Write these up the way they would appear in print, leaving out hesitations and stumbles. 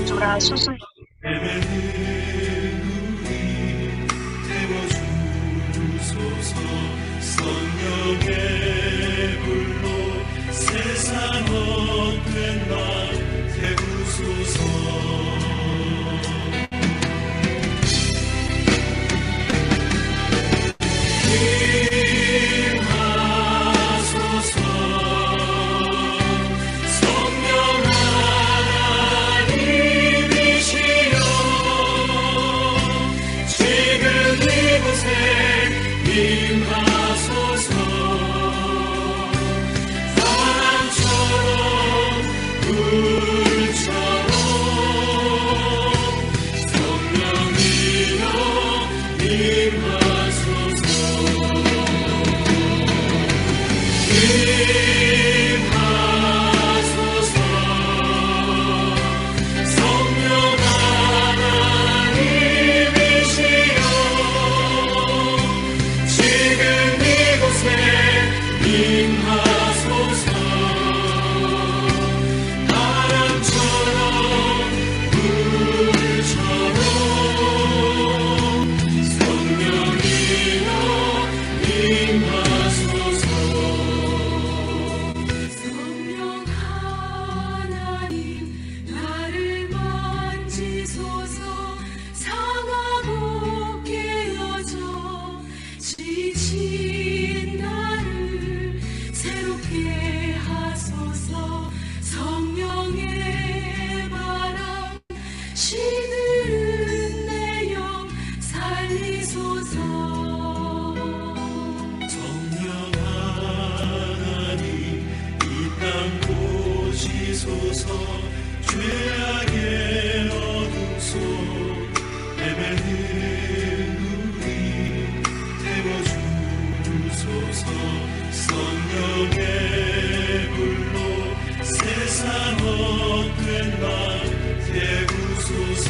조라 소수 성령의 불로 세상 헛된 날 태우소서. 죄악의 어둠 속 헤매는 우리 태워주소서. 성령의 불로 세상 헛된 날 태우소서.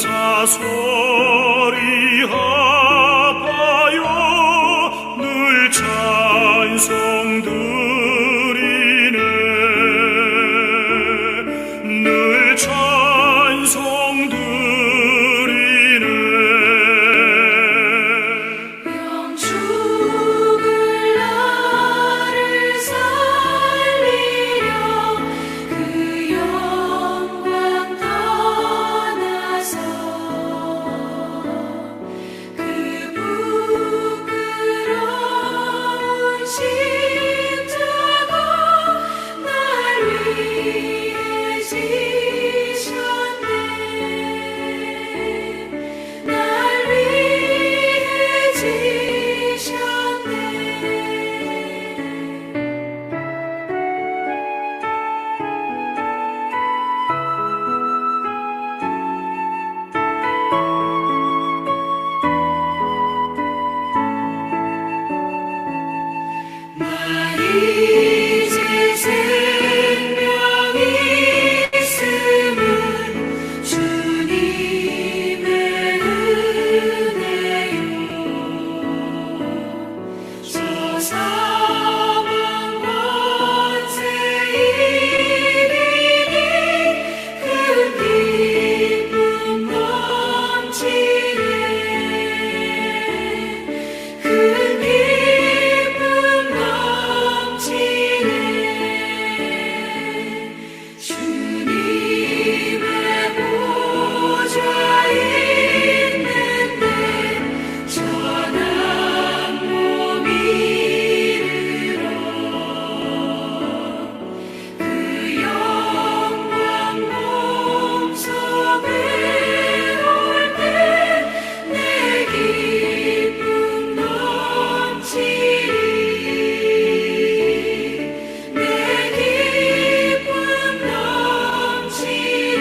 사소리 하여 늘 찬송 드리네 늘 찬송 드리네 영죽을 나를 살리려 그 영광 떠나서 그 부끄러운 십자가 날 위해 지셨네 날 위해 지셨네 나 이제 생명이 있음은 주님의 은혜요 저 사망 권세 이기니 큰 기쁨 넘치네 큰 기쁨 넘치네 주님의 보좌 있는데 전한 몸 이르러 그 영광 몸속에 올 때 내 기쁨 넘치리 내 기쁨 넘치리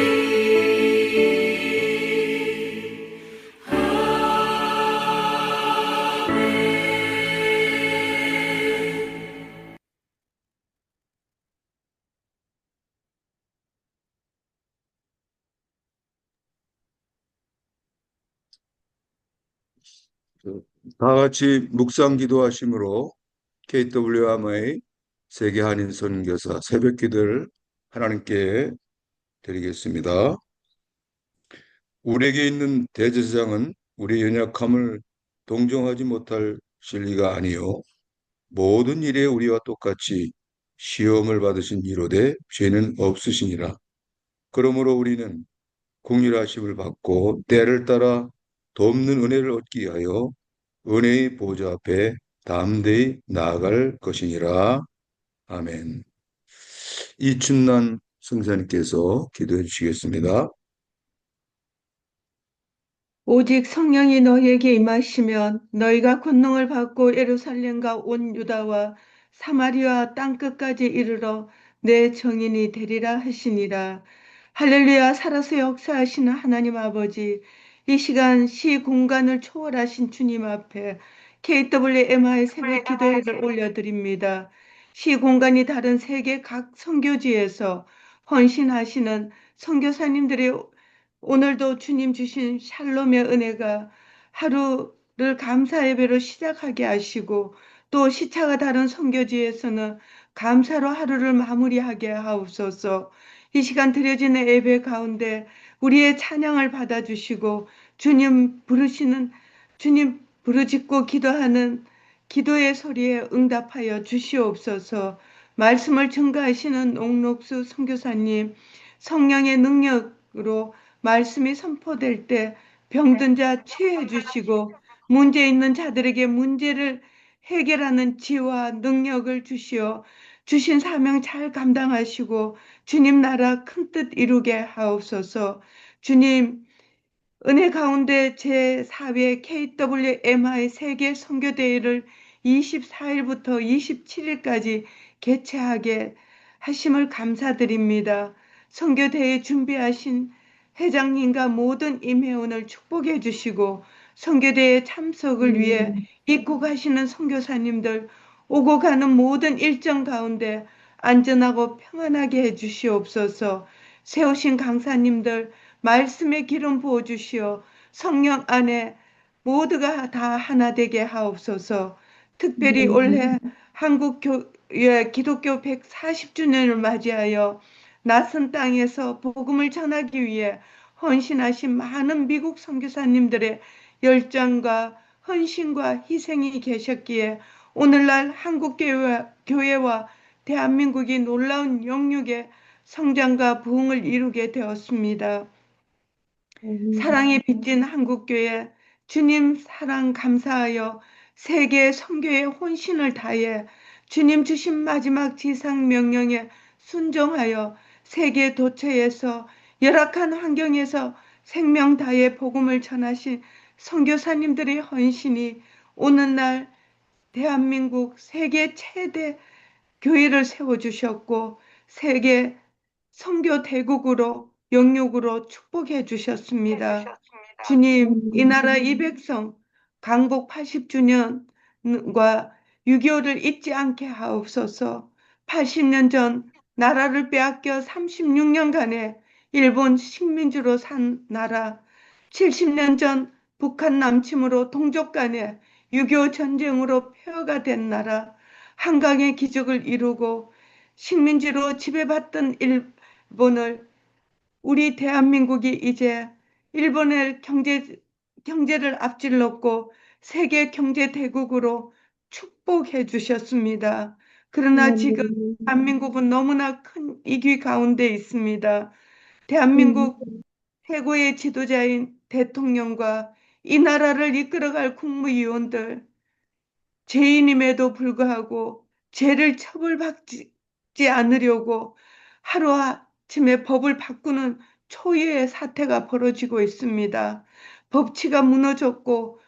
다 같이 묵상 기도하심으로 KWM의 세계 한인 선교사 새벽 기도를 하나님께 드리겠습니다. 우리에게 있는 대제사장은 우리의 연약함을 동정하지 못할 진리가 아니요 모든 일에 우리와 똑같이 시험을 받으신 이로되 죄는 없으시니라. 그러므로 우리는 긍휼하심을 받고 때를 따라 돕는 은혜를 얻기 위하여 은혜의 보좌 앞에 담대히 나아갈 것이니라. 아멘. 이춘난 성사님께서 기도해 주시겠습니다. 오직 성령이 너희에게 임하시면 너희가 권능을 받고 예루살렘과 온 유다와 사마리아 땅끝까지 이르러 내 증인이 되리라 하시니라. 할렐루야. 살아서 역사하시는 하나님 아버지, 이 시간 시공간을 초월하신 주님 앞에 KWMI 새벽 기도회를 올려드립니다. 시공간이 다른 세계 각 선교지에서 헌신하시는 선교사님들의 오늘도 주님 주신 샬롬의 은혜가 하루를 감사 예배로 시작하게 하시고 또 시차가 다른 선교지에서는 감사로 하루를 마무리하게 하옵소서. 이 시간 드려지는 예배 가운데 우리의 찬양을 받아주시고 주님 부르짖고 기도하는 기도의 소리에 응답하여 주시옵소서. 말씀을 증거하시는 옥록수 선교사님 성령의 능력으로 말씀이 선포될 때 병든 자 치유해 주시고 문제 있는 자들에게 문제를 해결하는 지혜와 능력을 주시어 주신 사명 잘 감당하시고 주님 나라 큰 뜻 이루게 하옵소서. 주님 은혜 가운데 제4회 KWMI 세계 선교대회를 24일부터 27일까지 개최하게 하심을 감사드립니다. 선교대회 준비하신 회장님과 모든 임회원을 축복해 주시고 선교대회 참석을 위해 입국하시는 선교사님들 오고 가는 모든 일정 가운데 안전하고 평안하게 해 주시옵소서. 세우신 강사님들 말씀의 기름 부어 주시어 성령 안에 모두가 다 하나 되게 하옵소서. 특별히 올해 한국 교회 기독교 140주년을 맞이하여 낯선 땅에서 복음을 전하기 위해 헌신하신 많은 미국 선교사님들의 열정과 헌신과 희생이 계셨기에 오늘날 한국 교회와 대한민국이 놀라운 영육의 성장과 부흥을 이루게 되었습니다. 사랑에 빚진 한국교회, 주님 사랑 감사하여 세계 선교의 혼신을 다해 주님 주신 마지막 지상 명령에 순종하여 세계 도처에서 열악한 환경에서 생명 다해 복음을 전하신 선교사님들의 헌신이 오늘날 대한민국 세계 최대 교회를 세워주셨고 세계 선교 대국으로 영육으로 축복해 주셨습니다. 주님, 이 나라 이 백성 강복 80주년과 6.25를 잊지 않게 하옵소서. 80년 전 나라를 빼앗겨 36년간의 일본 식민지로 산 나라, 70년 전 북한 남침으로 동족 간의 6.25 전쟁으로 폐허가 된 나라, 한강의 기적을 이루고 식민지로 지배받던 일본을 우리 대한민국이 이제 일본의 경제를 앞질렀고 세계 경제 대국으로 축복해 주셨습니다. 그러나 지금 대한민국은 너무나 큰 위기 가운데 있습니다. 대한민국 최고의 지도자인 대통령과 이 나라를 이끌어갈 국무위원들, 죄인임에도 불구하고 죄를 처벌받지 않으려고 하루아침에 법을 바꾸는 초유의 사태가 벌어지고 있습니다. 법치가 무너졌고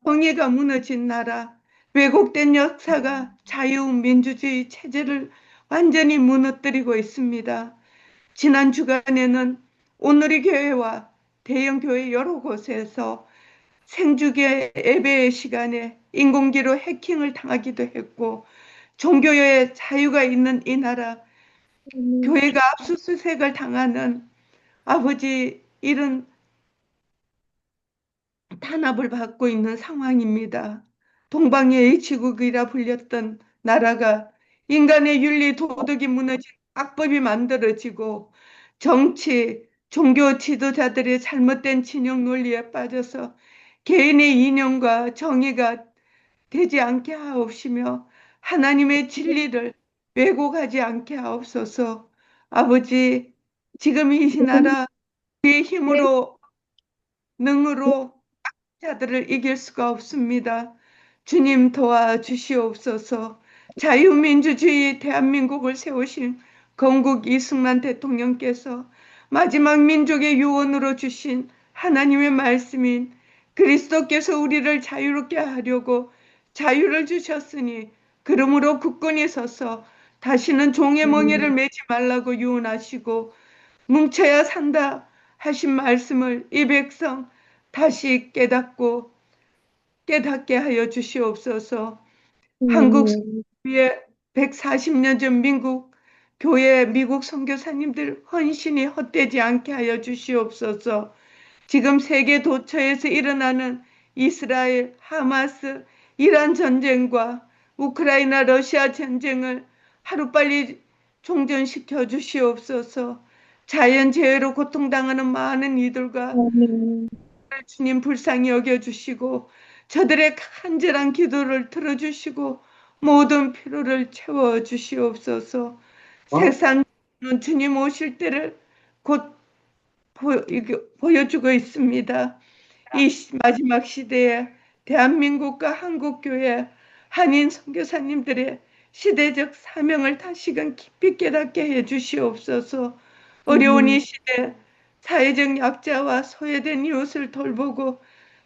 정의가 무너진 나라, 왜곡된 역사가 자유민주주의 체제를 완전히 무너뜨리고 있습니다. 지난 주간에는 오늘의 교회와 대형 교회 여러 곳에서 생주계 예배 시간에 인공기로 해킹을 당하기도 했고 종교의 자유가 있는 이 나라 교회가 압수수색을 당하는 아버지 이런 탄압을 받고 있는 상황입니다. 동방의 지국이라 불렸던 나라가 인간의 윤리 도덕이 무너진 악법이 만들어지고 정치, 종교 지도자들의 잘못된 진영 논리에 빠져서 개인의 이념과 정의가 되지 않게 하옵시며 하나님의 진리를 왜곡하지 않게 하옵소서. 아버지, 지금 이 나라 의 힘으로 능으로 자들을 이길 수가 없습니다. 주님 도와주시옵소서. 자유민주주의 대한민국을 세우신 건국 이승만 대통령께서 마지막 민족의 유언으로 주신 하나님의 말씀인 그리스도께서 우리를 자유롭게 하려고 자유를 주셨으니 그러므로 굳건히 서서 다시는 종의 멍에를 매지 말라고 유언하시고 뭉쳐야 산다 하신 말씀을 이 백성 다시 깨닫게 하여 주시옵소서. 한국 위에 140년 전 미국 선교사님들 헌신이 헛되지 않게 하여 주시옵소서. 지금 세계 도처에서 일어나는 이스라엘, 하마스, 이란 전쟁과 우크라이나, 러시아 전쟁을 하루빨리 종전시켜 주시옵소서. 자연재해로 고통당하는 많은 이들과 주님 불쌍히 여겨주시고 저들의 간절한 기도를 들어주시고 모든 필요를 채워주시옵소서. 세상은 주님 오실 때를 곧 보여주고 있습니다. 이 마지막 시대에 대한민국과 한국교회 한인 선교사님들의 시대적 사명을 다시금 깊이 깨닫게 해주시옵소서. 어려운 이 시대 사회적 약자와 소외된 이웃을 돌보고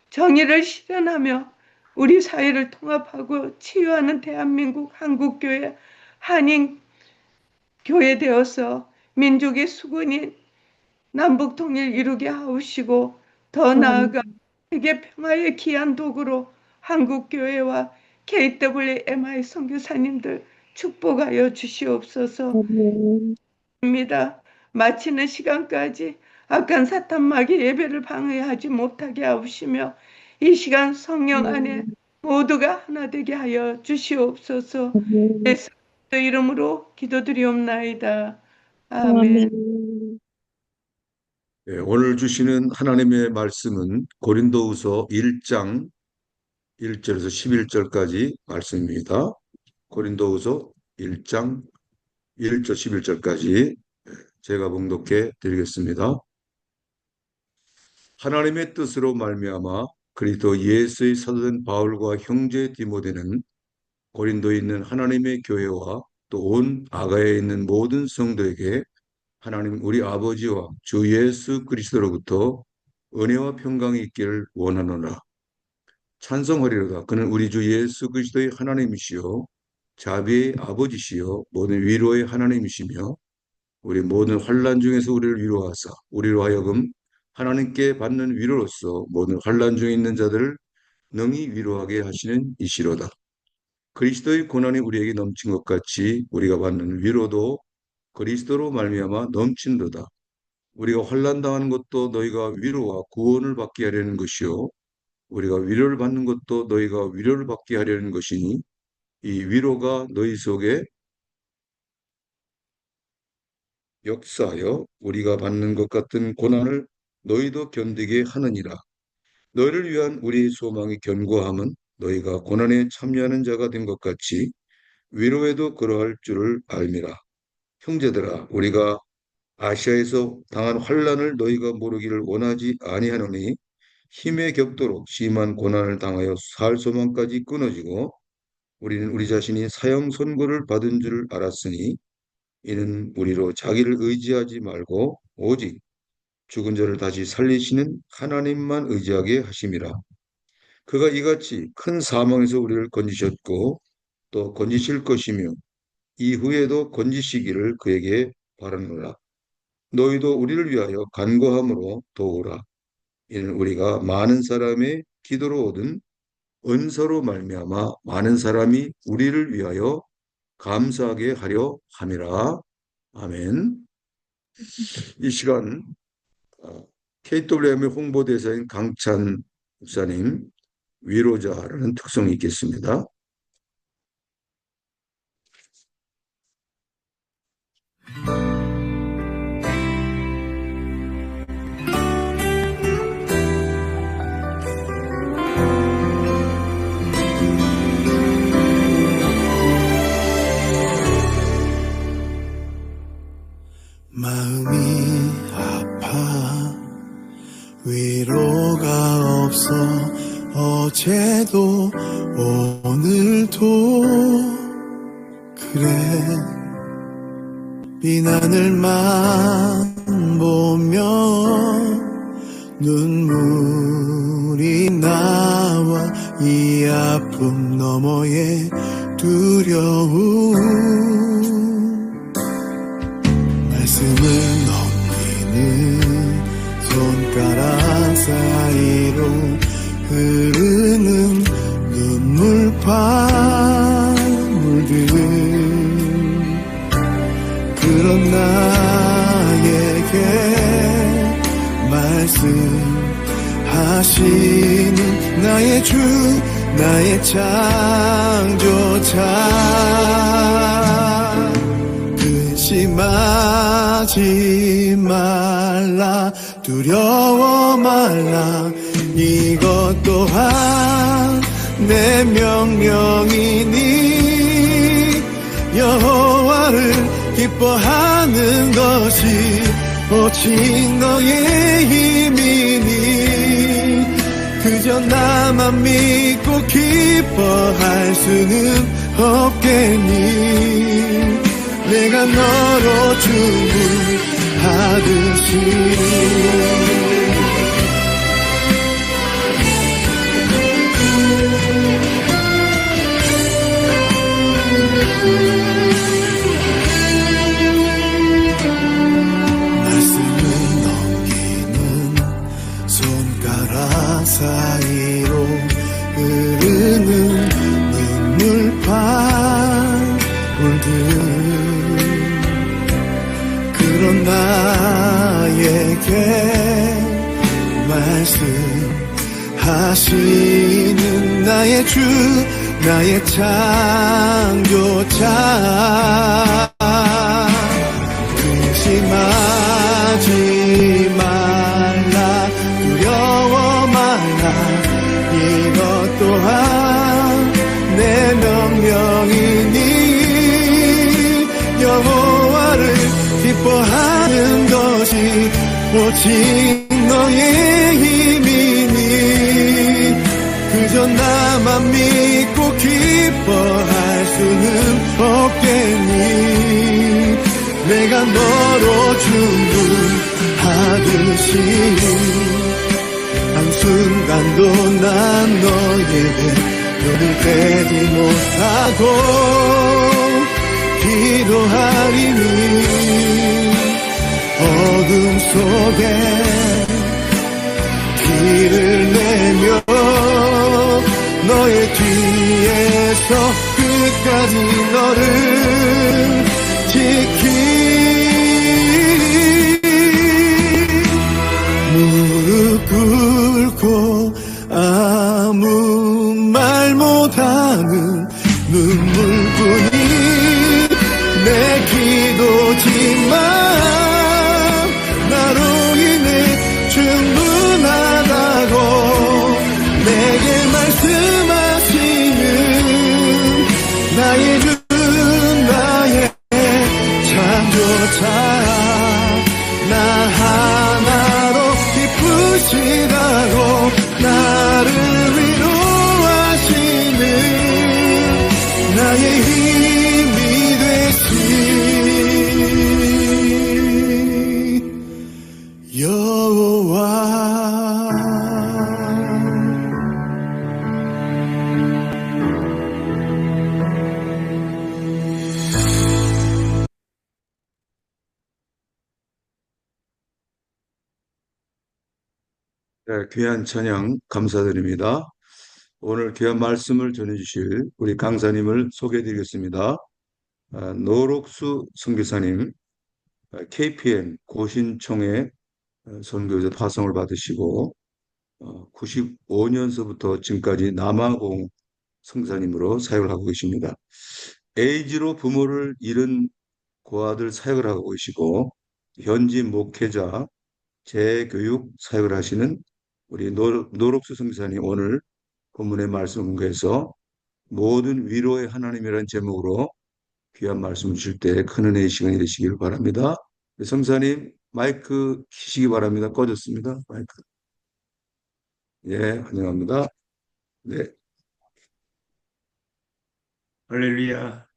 정의를 실현하며 우리 사회를 통합하고 치유하는 대한민국 한국교회 한인교회 되어서 민족의 수군인 남북통일 이루게 하옵시고 더 나아가 세계 평화의 귀한 도구로 한국교회와 KWMI 선교사님들 축복하여 주시옵소서. 입니다. 마치는 시간까지 악한 사탄마귀 예배를 방해하지 못하게 하시며 이 시간 성령 안에 모두가 하나 되게 하여 주시옵소서. 예수 그리스도 이름으로 기도드리옵나이다. 아멘. 네, 오늘 주시는 하나님의 말씀은 고린도후서 1장 1절에서 11절까지 말씀입니다. 고린도후서 1장 1절 11절까지 제가 봉독해 드리겠습니다. 하나님의 뜻으로 말미암아 그리스도 예수의 사도된 바울과 형제 디모데는 고린도에 있는 하나님의 교회와 또 온 아가야에 있는 모든 성도에게 하나님 우리 아버지와 주 예수 그리스도로부터 은혜와 평강이 있기를 원하노라. 찬송하리로다. 그는 우리 주 예수 그리스도의 하나님이시요 자비의 아버지시요 모든 위로의 하나님이시며 우리 모든 환난 중에서 우리를 위로하사 우리로 하여금 하나님께 받는 위로로서 모든 환난 중에 있는 자들을 능히 위로하게 하시는 이시로다. 그리스도의 고난이 우리에게 넘친 것 같이 우리가 받는 위로도 그리스도로 말미암아 넘친도다. 우리가 환난 당하는 것도 너희가 위로와 구원을 받게 하려는 것이요 우리가 위로를 받는 것도 너희가 위로를 받게 하려는 것이니 이 위로가 너희 속에 역사하여 우리가 받는 것 같은 고난을 너희도 견디게 하느니라. 너희를 위한 우리의 소망이 견고함은 너희가 고난에 참여하는 자가 된 것 같이 위로에도 그러할 줄을 알미라. 형제들아, 우리가 아시아에서 당한 환난을 너희가 모르기를 원하지 아니하노니 힘에 겹도록 심한 고난을 당하여 살 소망까지 끊어지고 우리는 우리 자신이 사형 선고를 받은 줄을 알았으니 이는 우리로 자기를 의지하지 말고 오직 죽은 자를 다시 살리시는 하나님만 의지하게 하심이라. 그가 이같이 큰 사망에서 우리를 건지셨고 또 건지실 것이며 이후에도 건지시기를 그에게 바라노라. 너희도 우리를 위하여 간구함으로 도우라. 이는 우리가 많은 사람의 기도로 얻은 은서로 말미암아 많은 사람이 우리를 위하여 감사하게 하려 함이라. 아멘. 이 시간 KWM의 홍보대사인 강찬 목사님 위로자라는 특성이 있겠습니다. 마음이 아파 위로가 없어 어제도 오늘도 그래 비난을만 보며 눈물이 나와 이 아픔 너머의 두려움 말씀을 넘기는 손가락 사이로 흐르는 눈물 방울들 그런 나에게 말씀하시는 나의 주 나의 창조자 근심하지 말라 두려워 말라 이것 또한 내 명령이니 여호와를 기뻐하는 것이 오직 너의 힘이니 그저 나만 믿고 기뻐할 수는 없겠니 내가 너로 주문하듯이 말씀을 넘기는 손가락 사이로 흐르는 눈물 방울들 그런 나에게 말씀하시는 나의 주 나의 창조자 근심하지 말라 두려워 말라 이것 또한 내 명령이니 여호와를 기뻐하는 것이 오직 너의 힘이니 그저 나만 믿고 기뻐할 수는 없겠니 내가 너로 충분하듯이 한순간도 난 너에게 눈을 떼지 못하고 기도하리니 어둠 속에 길을 내며 너의 뒤에서 끝까지 너를 지키리 무릎 꿇고 아무 말 못하는 눈물뿐이 내 기도지만 나로 인해 충분하다고 내게 말씀하시는 나의 주 나의 창조자 나 하나로 기쁘시다고 나를 위로하시는 나의 힘이 되신 여호와 네, 귀한 찬양 감사드립니다. 오늘 귀한 말씀을 전해주실 우리 강사님을 소개해드리겠습니다. 노록수 선교사님, KPN 고신총회 선교사 파송을 받으시고 95년서부터 지금까지 남아공 성사님으로 사역을 하고 계십니다. 에이즈로 부모를 잃은 고아들 사역을 하고 계시고 현지 목회자 재교육 사역을 하시는 우리 노록수 선교사님 오늘 본문의 말씀을 공개해서 모든 위로의 하나님이라는 제목으로 귀한 말씀을 주실 때 큰 은혜의 시간이 되시기를 바랍니다. 성사님 마이크 키시기 바랍니다. 꺼졌습니다. 마이크. 예, 환영합니다. 네, 할렐루야.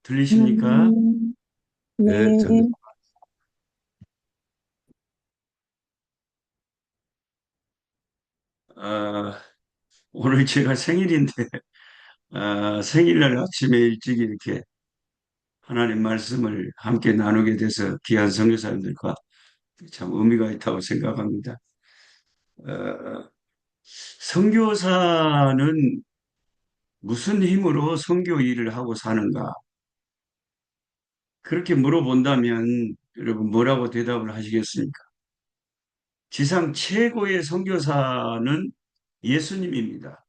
들리십니까? 네, 잘 아, 오늘 제가 생일인데, 생일날 아침에 일찍 이렇게 하나님 말씀을 함께 나누게 돼서 귀한 선교사님들과 참 의미가 있다고 생각합니다. 어, 선교사는 무슨 힘으로 선교 일을 하고 사는가? 그렇게 물어본다면 여러분 뭐라고 대답을 하시겠습니까? 지상 최고의 선교사는 예수님입니다.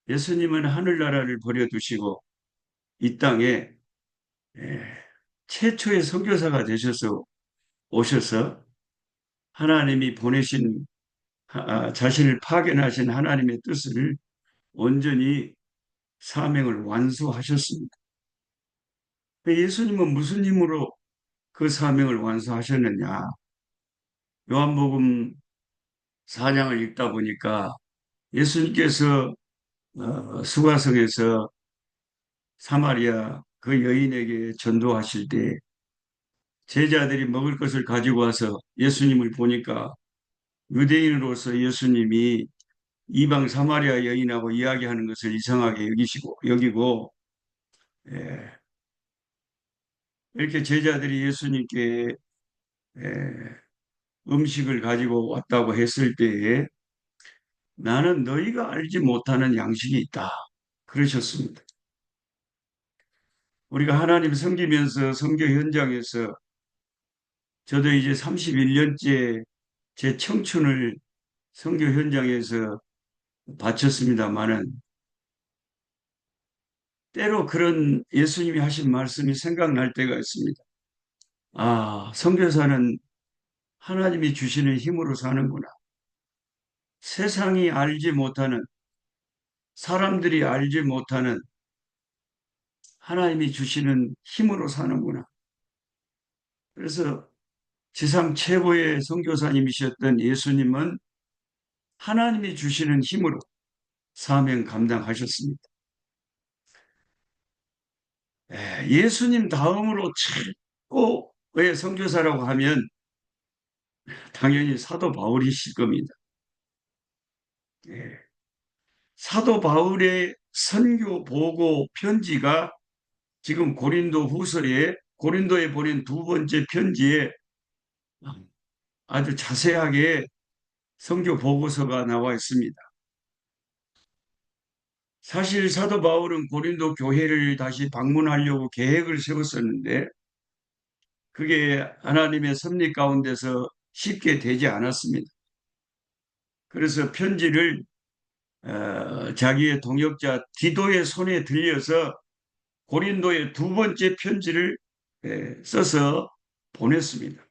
예수님은 하늘나라를 버려두시고 이 땅에 예, 최초의 선교사가 되셔서 오셔서 하나님이 보내신 자신을 파견하신 하나님의 뜻을 온전히 사명을 완수하셨습니다. 예수님은 무슨 힘으로 그 사명을 완수하셨느냐? 요한복음 4장을 읽다 보니까 예수님께서 수가성에서 사마리아 그 여인에게 전도하실 때 제자들이 먹을 것을 가지고 와서 예수님을 보니까 유대인으로서 예수님이 이방 사마리아 여인하고 이야기하는 것을 이상하게 여기고 예, 이렇게 제자들이 예수님께 음식을 가지고 왔다고 했을 때에 나는 너희가 알지 못하는 양식이 있다 그러셨습니다. 우리가 하나님 섬기면서 선교 현장에서 저도 이제 31년째 제 청춘을 선교 현장에서 바쳤습니다마는 때로 그런 예수님이 하신 말씀이 생각날 때가 있습니다. 아, 선교사는 하나님이 주시는 힘으로 사는구나. 세상이 알지 못하는, 사람들이 알지 못하는 하나님이 주시는 힘으로 사는구나. 그래서 지상 최고의 선교사님이셨던 예수님은 하나님이 주시는 힘으로 사명 감당하셨습니다. 예수님 다음으로 최고의 선교사라고 하면 당연히 사도 바울이실 겁니다. 예. 사도 바울의 선교 보고 편지가 지금 고린도에 보낸 두 번째 편지에 아주 자세하게 선교 보고서가 나와 있습니다. 사실 사도 바울은 고린도 교회를 다시 방문하려고 계획을 세웠었는데 그게 하나님의 섭리 가운데서 쉽게 되지 않았습니다. 그래서 편지를 자기의 동역자 디도의 손에 들려서 고린도의 두 번째 편지를 써서 보냈습니다.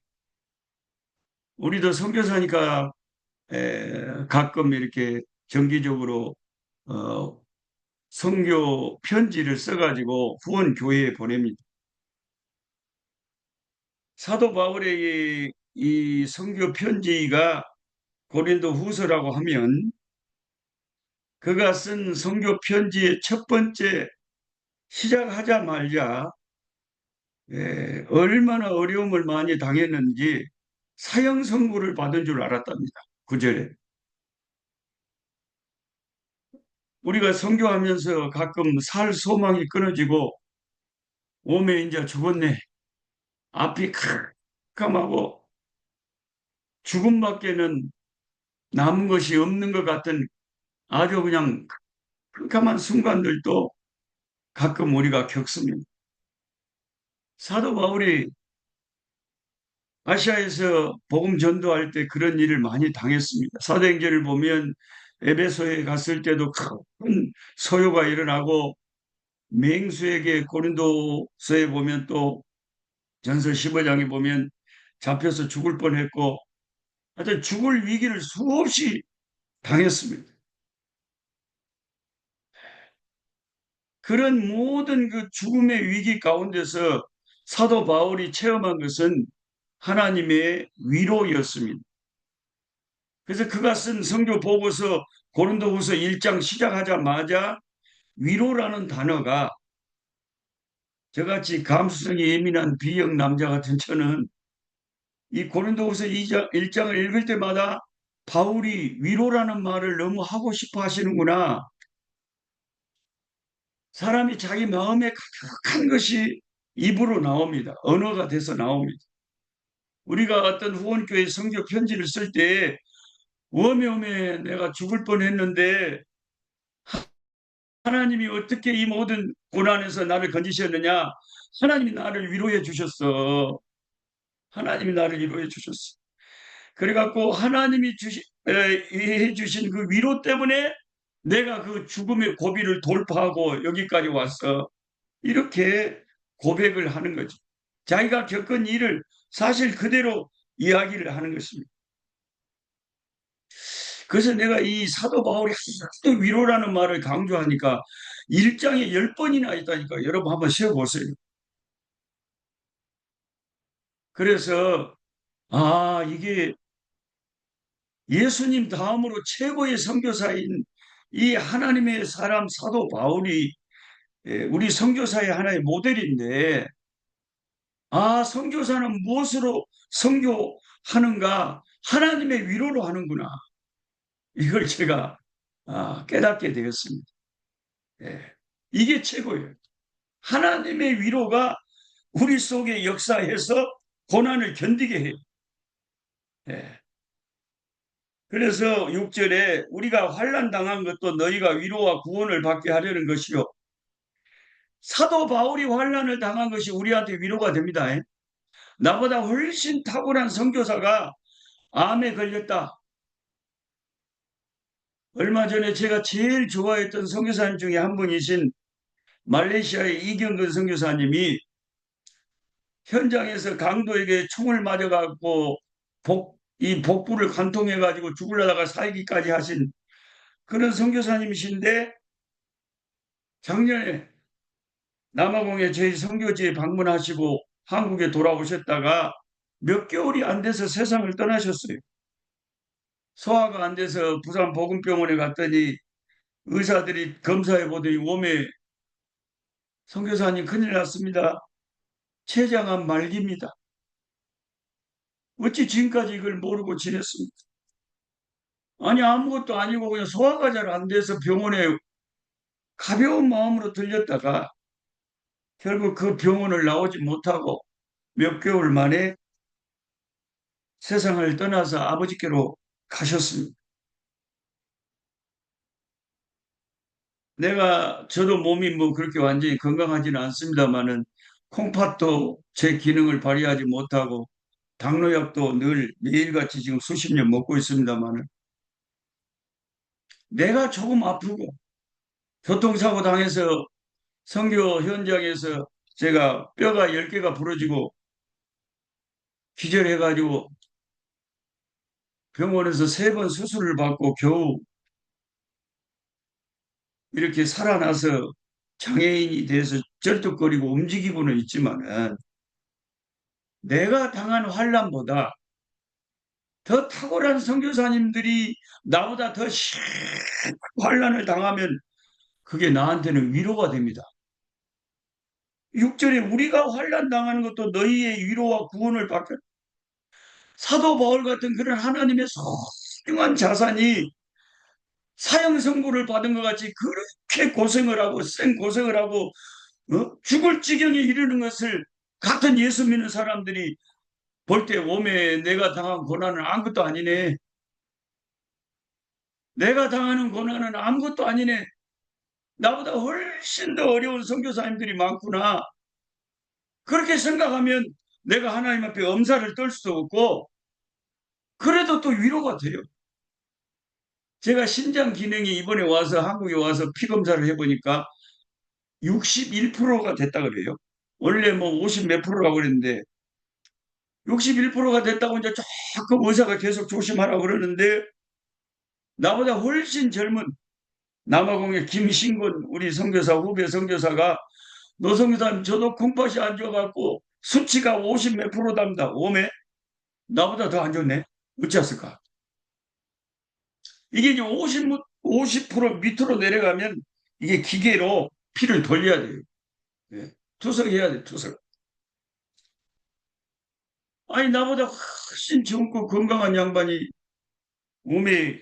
우리도 선교사니까 가끔 이렇게 정기적으로 어, 선교 편지를 써가지고 후원 교회에 보냅니다. 사도 바울의 이 선교 편지가 고린도 후서라고 하면 그가 쓴 선교 편지의 첫 번째 시작하자마자 얼마나 어려움을 많이 당했는지 사형 선고를 받은 줄 알았답니다. 9절에. 우리가 선교하면서 가끔 살 소망이 끊어지고 오메 이제 죽었네. 앞이 캄캄하고 죽음밖에는 남은 것이 없는 것 같은 아주 그냥 캄캄한 순간들도 가끔 우리가 겪습니다. 사도 바울이 아시아에서 복음 전도할 때 그런 일을 많이 당했습니다. 사도행전을 보면 에베소에 갔을 때도 큰 소요가 일어나고 맹수에게 고린도서에 보면 또 전서 15장에 보면 잡혀서 죽을 뻔했고 하여튼 죽을 위기를 수없이 당했습니다. 그런 모든 그 죽음의 위기 가운데서 사도 바울이 체험한 것은 하나님의 위로였습니다. 그래서 그가 쓴 성경 보고서 고린도후서 1장 시작하자마자 위로라는 단어가 저같이 감수성이 예민한 B형 남자 같은 저는 이 고린도후서 1장을 읽을 때마다 바울이 위로라는 말을 너무 하고 싶어 하시는구나. 사람이 자기 마음에 가득한 것이 입으로 나옵니다. 언어가 돼서 나옵니다. 우리가 어떤 후원교회 성교 편지를 쓸 때 워메 내가 죽을 뻔했는데 하나님이 어떻게 이 모든 고난에서 나를 건지셨느냐? 하나님이 나를 위로해 주셨어. 하나님이 나를 위로해 주셨어. 그래갖고 하나님이 해 주신 그 위로 때문에 내가 그 죽음의 고비를 돌파하고 여기까지 왔어. 이렇게 고백을 하는 거죠. 자기가 겪은 일을 사실 그대로 이야기를 하는 것입니다. 그래서 내가 이 사도 바울이 하도 위로라는 말을 강조하니까 1장에 10번이나 있다니까 여러분 한번 세어보세요. 그래서 이게 예수님 다음으로 최고의 선교사인 이 하나님의 사람 사도 바울이 우리 선교사의 하나의 모델인데 선교사는 무엇으로 선교하는가? 하나님의 위로로 하는구나. 이걸 제가 깨닫게 되었습니다. 이게 최고예요. 하나님의 위로가 우리 속에 역사해서 고난을 견디게 해요. 그래서 6절에 우리가 환난 당한 것도 너희가 위로와 구원을 받게 하려는 것이요. 사도 바울이 환난을 당한 것이 우리한테 위로가 됩니다. 나보다 훨씬 탁월한 선교사가 암에 걸렸다. 얼마 전에 제가 제일 좋아했던 선교사님 중에 한 분이신 말레이시아의 이경근 선교사님이 현장에서 강도에게 총을 맞아갖고 이 복부를 관통해가지고 죽으려다가 살기까지 하신 그런 선교사님이신데 작년에 남아공에 저희 선교지에 방문하시고 한국에 돌아오셨다가 몇 개월이 안 돼서 세상을 떠나셨어요. 소화가 안 돼서 부산 보건병원에 갔더니 의사들이 검사해 보더니 몸에 선교사님 큰일 났습니다. 췌장암 말기입니다. 어찌 지금까지 이걸 모르고 지냈습니까? 아니 아무것도 아니고 그냥 소화가 잘 안 돼서 병원에 가벼운 마음으로 들렸다가 결국 그 병원을 나오지 못하고 몇 개월 만에 세상을 떠나서 아버지께로 가셨습니다. 저도 몸이 뭐 그렇게 완전히 건강하지는 않습니다만은 콩팥도 제 기능을 발휘하지 못하고 당뇨약도 늘 매일같이 지금 수십 년 먹고 있습니다만은 내가 조금 아프고 교통사고 당해서 선교 현장에서 제가 뼈가 10개가 부러지고 기절해가지고 병원에서 3번 수술을 받고 겨우 이렇게 살아나서 장애인이 돼서 절뚝거리고 움직이고는 있지만은 내가 당한 환난보다 더 탁월한 선교사님들이 나보다 더 환난을 당하면 그게 나한테는 위로가 됩니다. 6절에 우리가 환난 당하는 것도 너희의 위로와 구원을 받게 사도 바울 같은 그런 하나님의 소중한 자산이 사형 선고를 받은 것 같이 그렇게 고생을 하고 생고생을 하고 죽을 지경에 이르는 것을 같은 예수 믿는 사람들이 볼 때 오메 내가 당한 고난은 아무것도 아니네. 내가 당하는 고난은 아무것도 아니네. 나보다 훨씬 더 어려운 선교사님들이 많구나. 그렇게 생각하면 내가 하나님 앞에 엄살을 떨 수도 없고 그래도 또 위로가 돼요. 제가 신장 기능이 이번에 와서 한국에 와서 피 검사를 해보니까 61%가 됐다 그래요. 원래 뭐 50 몇 프로라고 그랬는데 61%가 됐다고 이제 조금 의사가 계속 조심하라고 그러는데 나보다 훨씬 젊은 남아공의 김신곤 우리 선교사 후배 선교사가 노 선교사님 저도 콩팥이 안 좋아갖고 수치가 50 몇 프로답니다. 오메 나보다 더 안 좋네. 어찌했을까? 이게 이제 50% 밑으로 내려가면 이게 기계로 피를 돌려야 돼요. 예. 투석해야 돼, 투석. 아니, 나보다 훨씬 젊고 건강한 양반이 몸이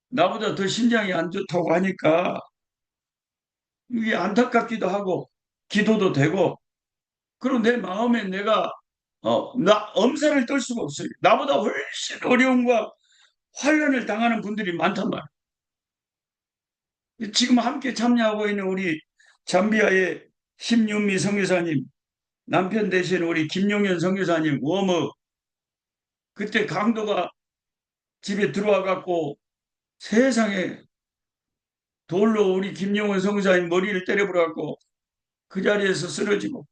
나보다 더 심장이 안 좋다고 하니까 이게 안타깝기도 하고 기도도 되고 그리고 내 마음에 내가 나 엄살을 떨 수가 없어요. 나보다 훨씬 어려움과 환난을 당하는 분들이 많단 말이에요. 지금 함께 참여하고 있는 우리 잠비아의 심윤미 선교사님, 남편 되신 우리 김용현 선교사님, 워머 그때 강도가 집에 들어와 갖고 세상에 돌로 우리 김용현 선교사님 머리를 때려버려 갖고 그 자리에서 쓰러지고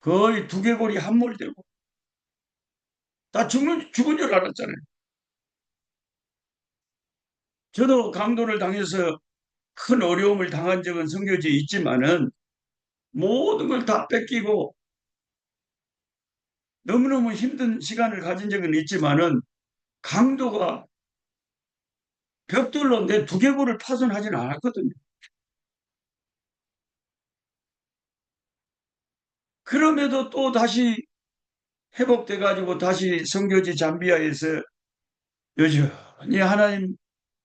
거의 두개골이 함몰되고 다 죽은 줄 알았잖아요. 저도 강도를 당해서 큰 어려움을 당한 적은 선교지에 있지만은 모든 걸 다 뺏기고 너무너무 힘든 시간을 가진 적은 있지만은 강도가 벽돌로 내 두개골을 파손하지는 않았거든요. 그럼에도 또 다시 회복돼 가지고 다시 선교지 잠비아에서 여전히 하나님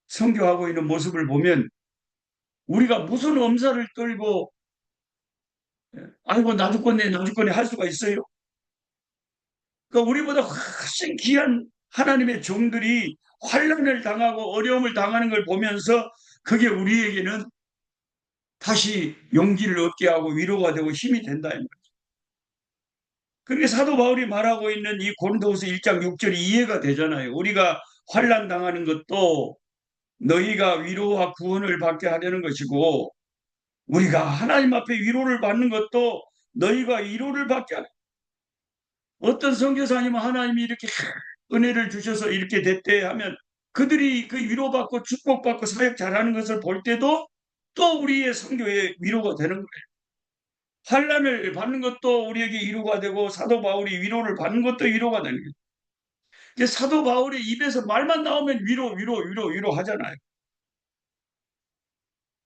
선교하고 있는 모습을 보면 우리가 무슨 엄살을 떨고 아이고 나 죽겠네 할 수가 있어요. 그러니까 우리보다 훨씬 귀한 하나님의 종들이 환난을 당하고 어려움을 당하는 걸 보면서 그게 우리에게는 다시 용기를 얻게 하고 위로가 되고 힘이 된다. 그렇게 사도 바울이 말하고 있는 이 고린도후서 1장 6절이 이해가 되잖아요. 우리가 환난 당하는 것도 너희가 위로와 구원을 받게 하려는 것이고, 우리가 하나님 앞에 위로를 받는 것도 너희가 위로를 받게 하는. 어떤 선교사님은 하나님이 이렇게 은혜를 주셔서 이렇게 됐대 하면 그들이 그 위로받고 축복받고 사역 잘하는 것을 볼 때도 또 우리의 선교의 위로가 되는 거예요. 환난을 받는 것도 우리에게 위로가 되고 사도 바울이 위로를 받는 것도 위로가 되는 거예요. 이제 사도 바울의 입에서 말만 나오면 위로, 위로, 위로, 위로 하잖아요.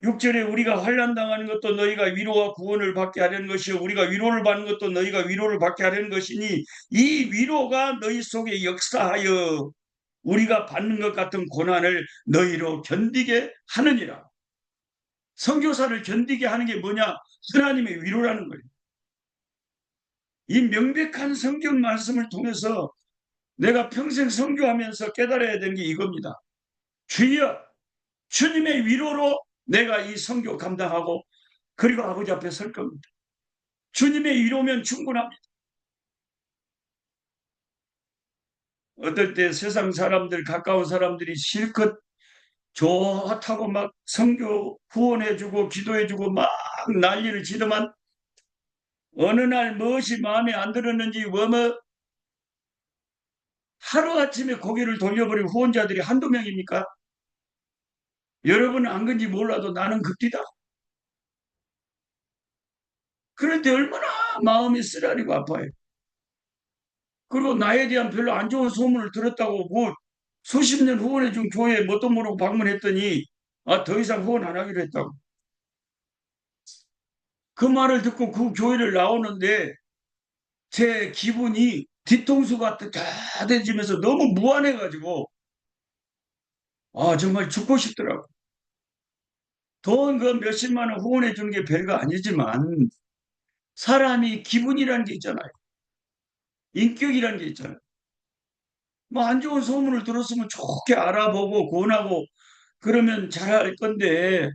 6절에 우리가 환난 당하는 것도 너희가 위로와 구원을 받게 하려는 것이요 우리가 위로를 받는 것도 너희가 위로를 받게 하려는 것이니 이 위로가 너희 속에 역사하여 우리가 받는 것 같은 고난을 너희로 견디게 하느니라. 선교사를 견디게 하는 게 뭐냐? 하나님의 위로라는 거예요. 이 명백한 성경 말씀을 통해서 내가 평생 선교하면서 깨달아야 되는 게 이겁니다. 주여, 주님의 위로로 내가 이 선교 감당하고 그리고 아버지 앞에 설 겁니다. 주님의 위로면 충분합니다. 어떨 때 세상 사람들, 가까운 사람들이 실컷 좋다고 막 선교 후원해주고 기도해주고 막 난리를 치더만 어느 날 무엇이 마음에 안 들었는지 워머 하루아침에 고개를 돌려버린 후원자들이 한두 명입니까? 여러분은 안 건지 몰라도 나는 극디다. 그럴 때 얼마나 마음이 쓰라리고 아파요. 그리고 나에 대한 별로 안 좋은 소문을 들었다고 뭐 수십 년 후원해준 교회에 뭣도 모르고 방문했더니 더 이상 후원 안 하기로 했다고. 그 말을 듣고 그 교회를 나오는데 제 기분이 뒤통수가 따뜻해지면서 너무 무안해가지고 정말 죽고 싶더라고. 돈 그 몇십만 원 후원해 주는 게 별거 아니지만 사람이 기분이라는 게 있잖아요. 인격이라는 게 있잖아요. 뭐 안 좋은 소문을 들었으면 좋게 알아보고 권하고 그러면 잘할 건데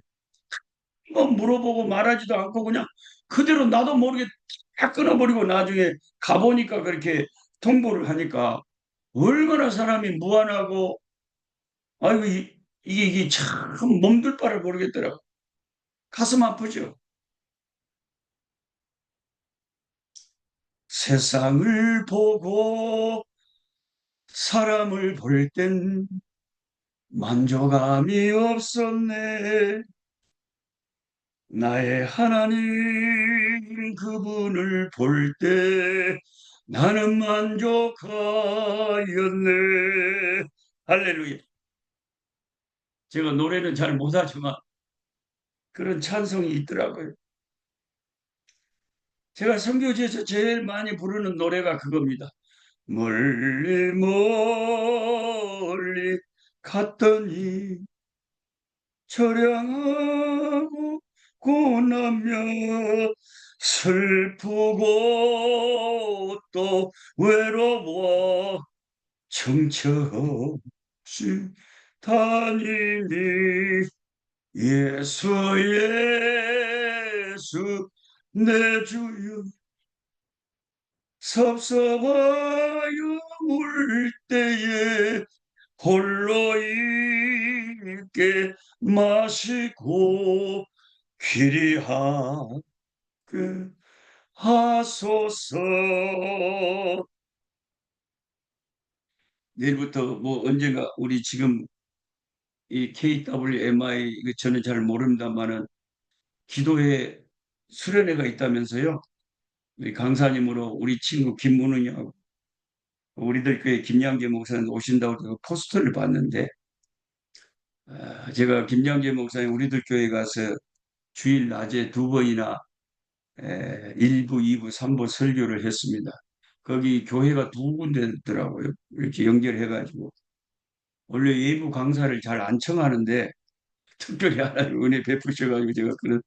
뭐 물어보고 말하지도 않고 그냥 그대로 나도 모르게 다 끊어버리고 나중에 가보니까 그렇게 통보를 하니까 얼마나 사람이 무안하고 아이고 이게 참 몸둘 바를 모르겠더라고. 가슴 아프죠. 세상을 보고 사람을 볼 땐 만족감이 없었네. 나의 하나님 그분을 볼 때 나는 만족하였네. 할렐루야. 제가 노래는 잘 못하지만 그런 찬송이 있더라고요. 제가 선교지에서 제일 많이 부르는 노래가 그겁니다. 멀리 멀리 갔더니 처량하고 고나며 슬프고 또 외로워 정처없이 다니니 예수 예수 내 주여 섭섭하여 울 때에 홀로 있게 마시고 귀리하게 하소서. 내일부터 뭐 언젠가 우리 지금 이 KWMI 저는 잘 모릅니다만은 기도회 수련회가 있다면서요. 우리 강사님으로 우리 친구 김문은이하고 우리들 교회 김양재 목사님 오신다고 해서 포스터를 봤는데 제가 김양재 목사님 우리들 교회 가서 주일 낮에 두 번이나 1부, 2부, 3부 설교를 했습니다. 거기 교회가 두 군데더라고요. 이렇게 연결해가지고 원래 외부 강사를 잘 안 청하는데 특별히 하나님 은혜 베푸셔가지고 제가 그런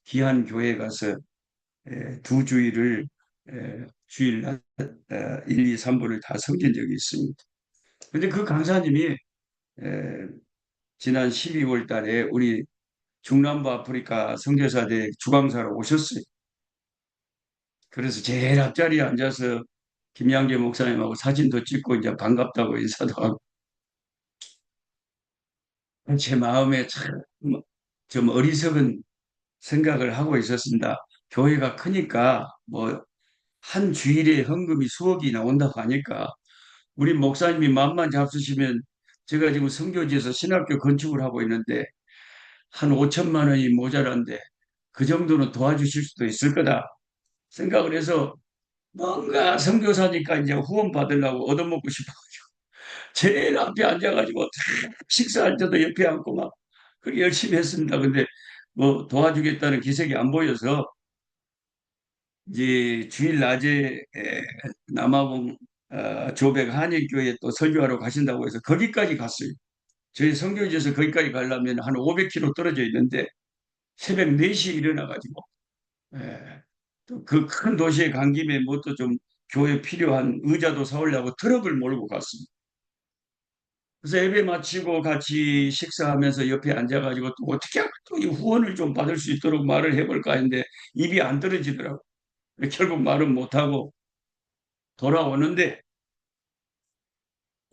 귀한 교회 가서 두 주일을 주일 낮 1, 2, 3부를 다 섬긴 적이 있습니다. 근데 그 강사님이 지난 12월 달에 우리 중남부 아프리카 선교사대 주강사로 오셨어요. 그래서 제일 앞자리에 앉아서 김양재 목사님하고 사진도 찍고 이제 반갑다고 인사도 하고 제 마음에 참 좀 어리석은 생각을 하고 있었습니다. 교회가 크니까 뭐 한 주일에 헌금이 수억이 나온다고 하니까 우리 목사님이 마음만 잡수시면 제가 지금 선교지에서 신학교 건축을 하고 있는데 한 5천만 원이 모자란데 그 정도는 도와주실 수도 있을 거다 생각을 해서 뭔가 선교사니까 이제 후원 받으려고 얻어먹고 싶어 제일 앞에 앉아가지고 식사할 때도 옆에 앉고 막 그렇게 열심히 했습니다. 근데 뭐 도와주겠다는 기색이 안 보여서 이제 주일 낮에 남아공 조백 한인교회 또 설교하러 가신다고 해서 거기까지 갔어요. 저희 선교지에서 거기까지 가려면 한 500km 떨어져 있는데 새벽 4시에 일어나가지고 또 그 큰 도시에 간 김에 뭐 또 좀 교회 필요한 의자도 사오려고 트럭을 몰고 갔습니다. 그래서 예배 마치고 같이 식사하면서 옆에 앉아가지고 또 어떻게 하면 또 이 후원을 좀 받을 수 있도록 말을 해볼까 했는데 입이 안 떨어지더라고. 결국 말은 못하고 돌아오는데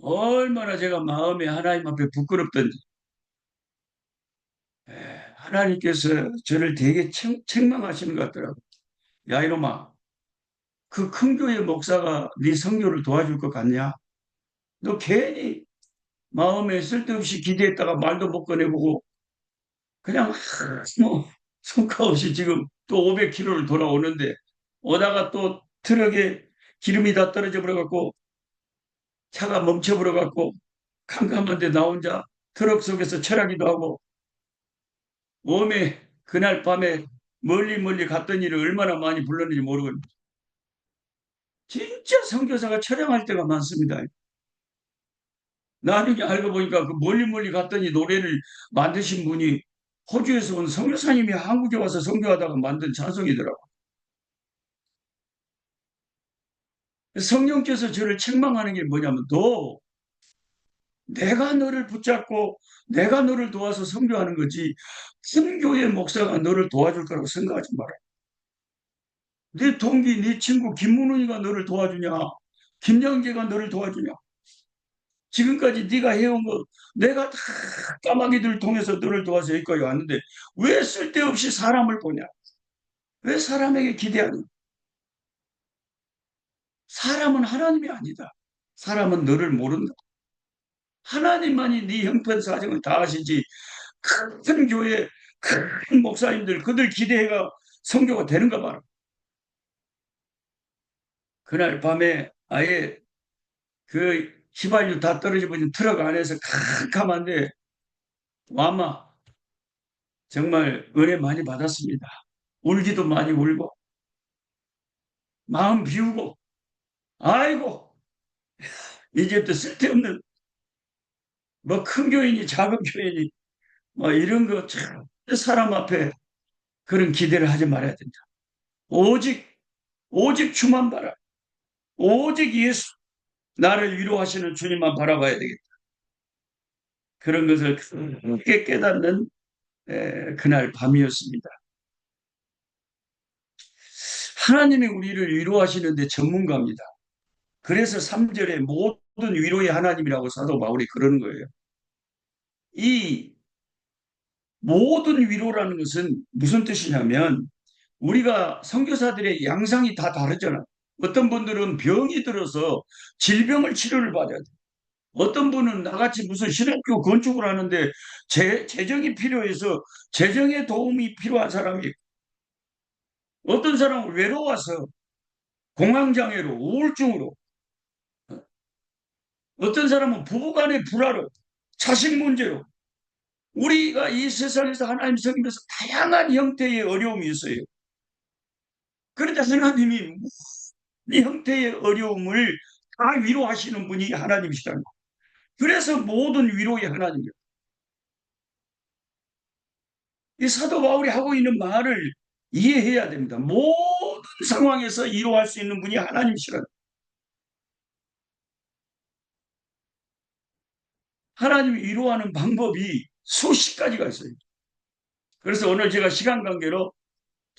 얼마나 제가 마음에 하나님 앞에 부끄럽던지 하나님께서 저를 되게 책망하시는 것 같더라고. 야 이놈아 그 큰 교회 목사가 네 성교를 도와줄 것 같냐? 너 괜히 마음에 쓸데없이 기대했다가 말도 못 꺼내보고 그냥 뭐 성과 없이 지금 또 500km를 돌아오는데 오다가 또 트럭에 기름이 다 떨어져 버려갖고 차가 멈춰 버려갖고 캄캄한데 나 혼자 트럭 속에서 철하기도 하고 몸에 그날 밤에 멀리 멀리 갔던 일을 얼마나 많이 불렀는지 모르겠는데 진짜 선교사가 철량할 때가 많습니다. 나중에 알고 보니까 그 멀리 멀리 갔더니 노래를 만드신 분이 호주에서 온 선교사님이 한국에 와서 선교하다가 만든 찬송이더라고. 성령께서 저를 책망하는 게 뭐냐면 너 내가 너를 붙잡고 내가 너를 도와서 선교하는 거지 큰 교회 목사가 너를 도와줄 거라고 생각하지 마라. 네 동기, 네 친구 김문훈이가 너를 도와주냐? 김영재가 너를 도와주냐? 지금까지 네가 해온 거 내가 다 까마귀들 통해서 너를 도와서 여기까지 왔는데 왜 쓸데없이 사람을 보냐? 왜 사람에게 기대하냐? 사람은 하나님이 아니다. 사람은 너를 모른다. 하나님만이 네 형편 사정을 다 아시지 큰 교회 큰 목사님들 그들 기대해가 성교가 되는가 봐라. 그날 밤에 아예 그 휘발유 다 떨어져 버린 트럭 안에서 캄캄한데 와마 정말 은혜 많이 받았습니다. 울기도 많이 울고 마음 비우고 아이고 이제부터 쓸데없는 뭐 큰 교회니 작은 교회니 뭐 이런 거 참 사람 앞에 그런 기대를 하지 말아야 된다. 오직 오직 주만 바라. 오직 예수 나를 위로하시는 주님만 바라봐야 되겠다. 그런 것을 크게 깨닫는 그날 밤이었습니다. 하나님이 우리를 위로하시는데 전문가입니다. 그래서 3절에 모든 위로의 하나님이라고 사도 바울이 그러는 거예요. 이 모든 위로라는 것은 무슨 뜻이냐면 우리가 선교사들의 양상이 다 다르잖아. 어떤 분들은 병이 들어서 질병을 치료를 받아야 돼. 어떤 분은 나같이 무슨 신학교 건축을 하는데 재정이 필요해서 재정의 도움이 필요한 사람이 있고 어떤 사람은 외로워서 공황장애로 우울증으로 어떤 사람은 부부간의 불화로 자식 문제로 우리가 이 세상에서 하나님 섬기면서 다양한 형태의 어려움이 있어요. 그런데 하나님이 이 형태의 어려움을 다 위로하시는 분이 하나님이시다는 거예요. 그래서 모든 위로의 하나님이에요. 이 사도 바울이 하고 있는 말을 이해해야 됩니다. 모든 상황에서 위로할 수 있는 분이 하나님이시라는 거예요. 하나님이 위로하는 방법이 수십 가지가 있어요. 그래서 오늘 제가 시간 관계로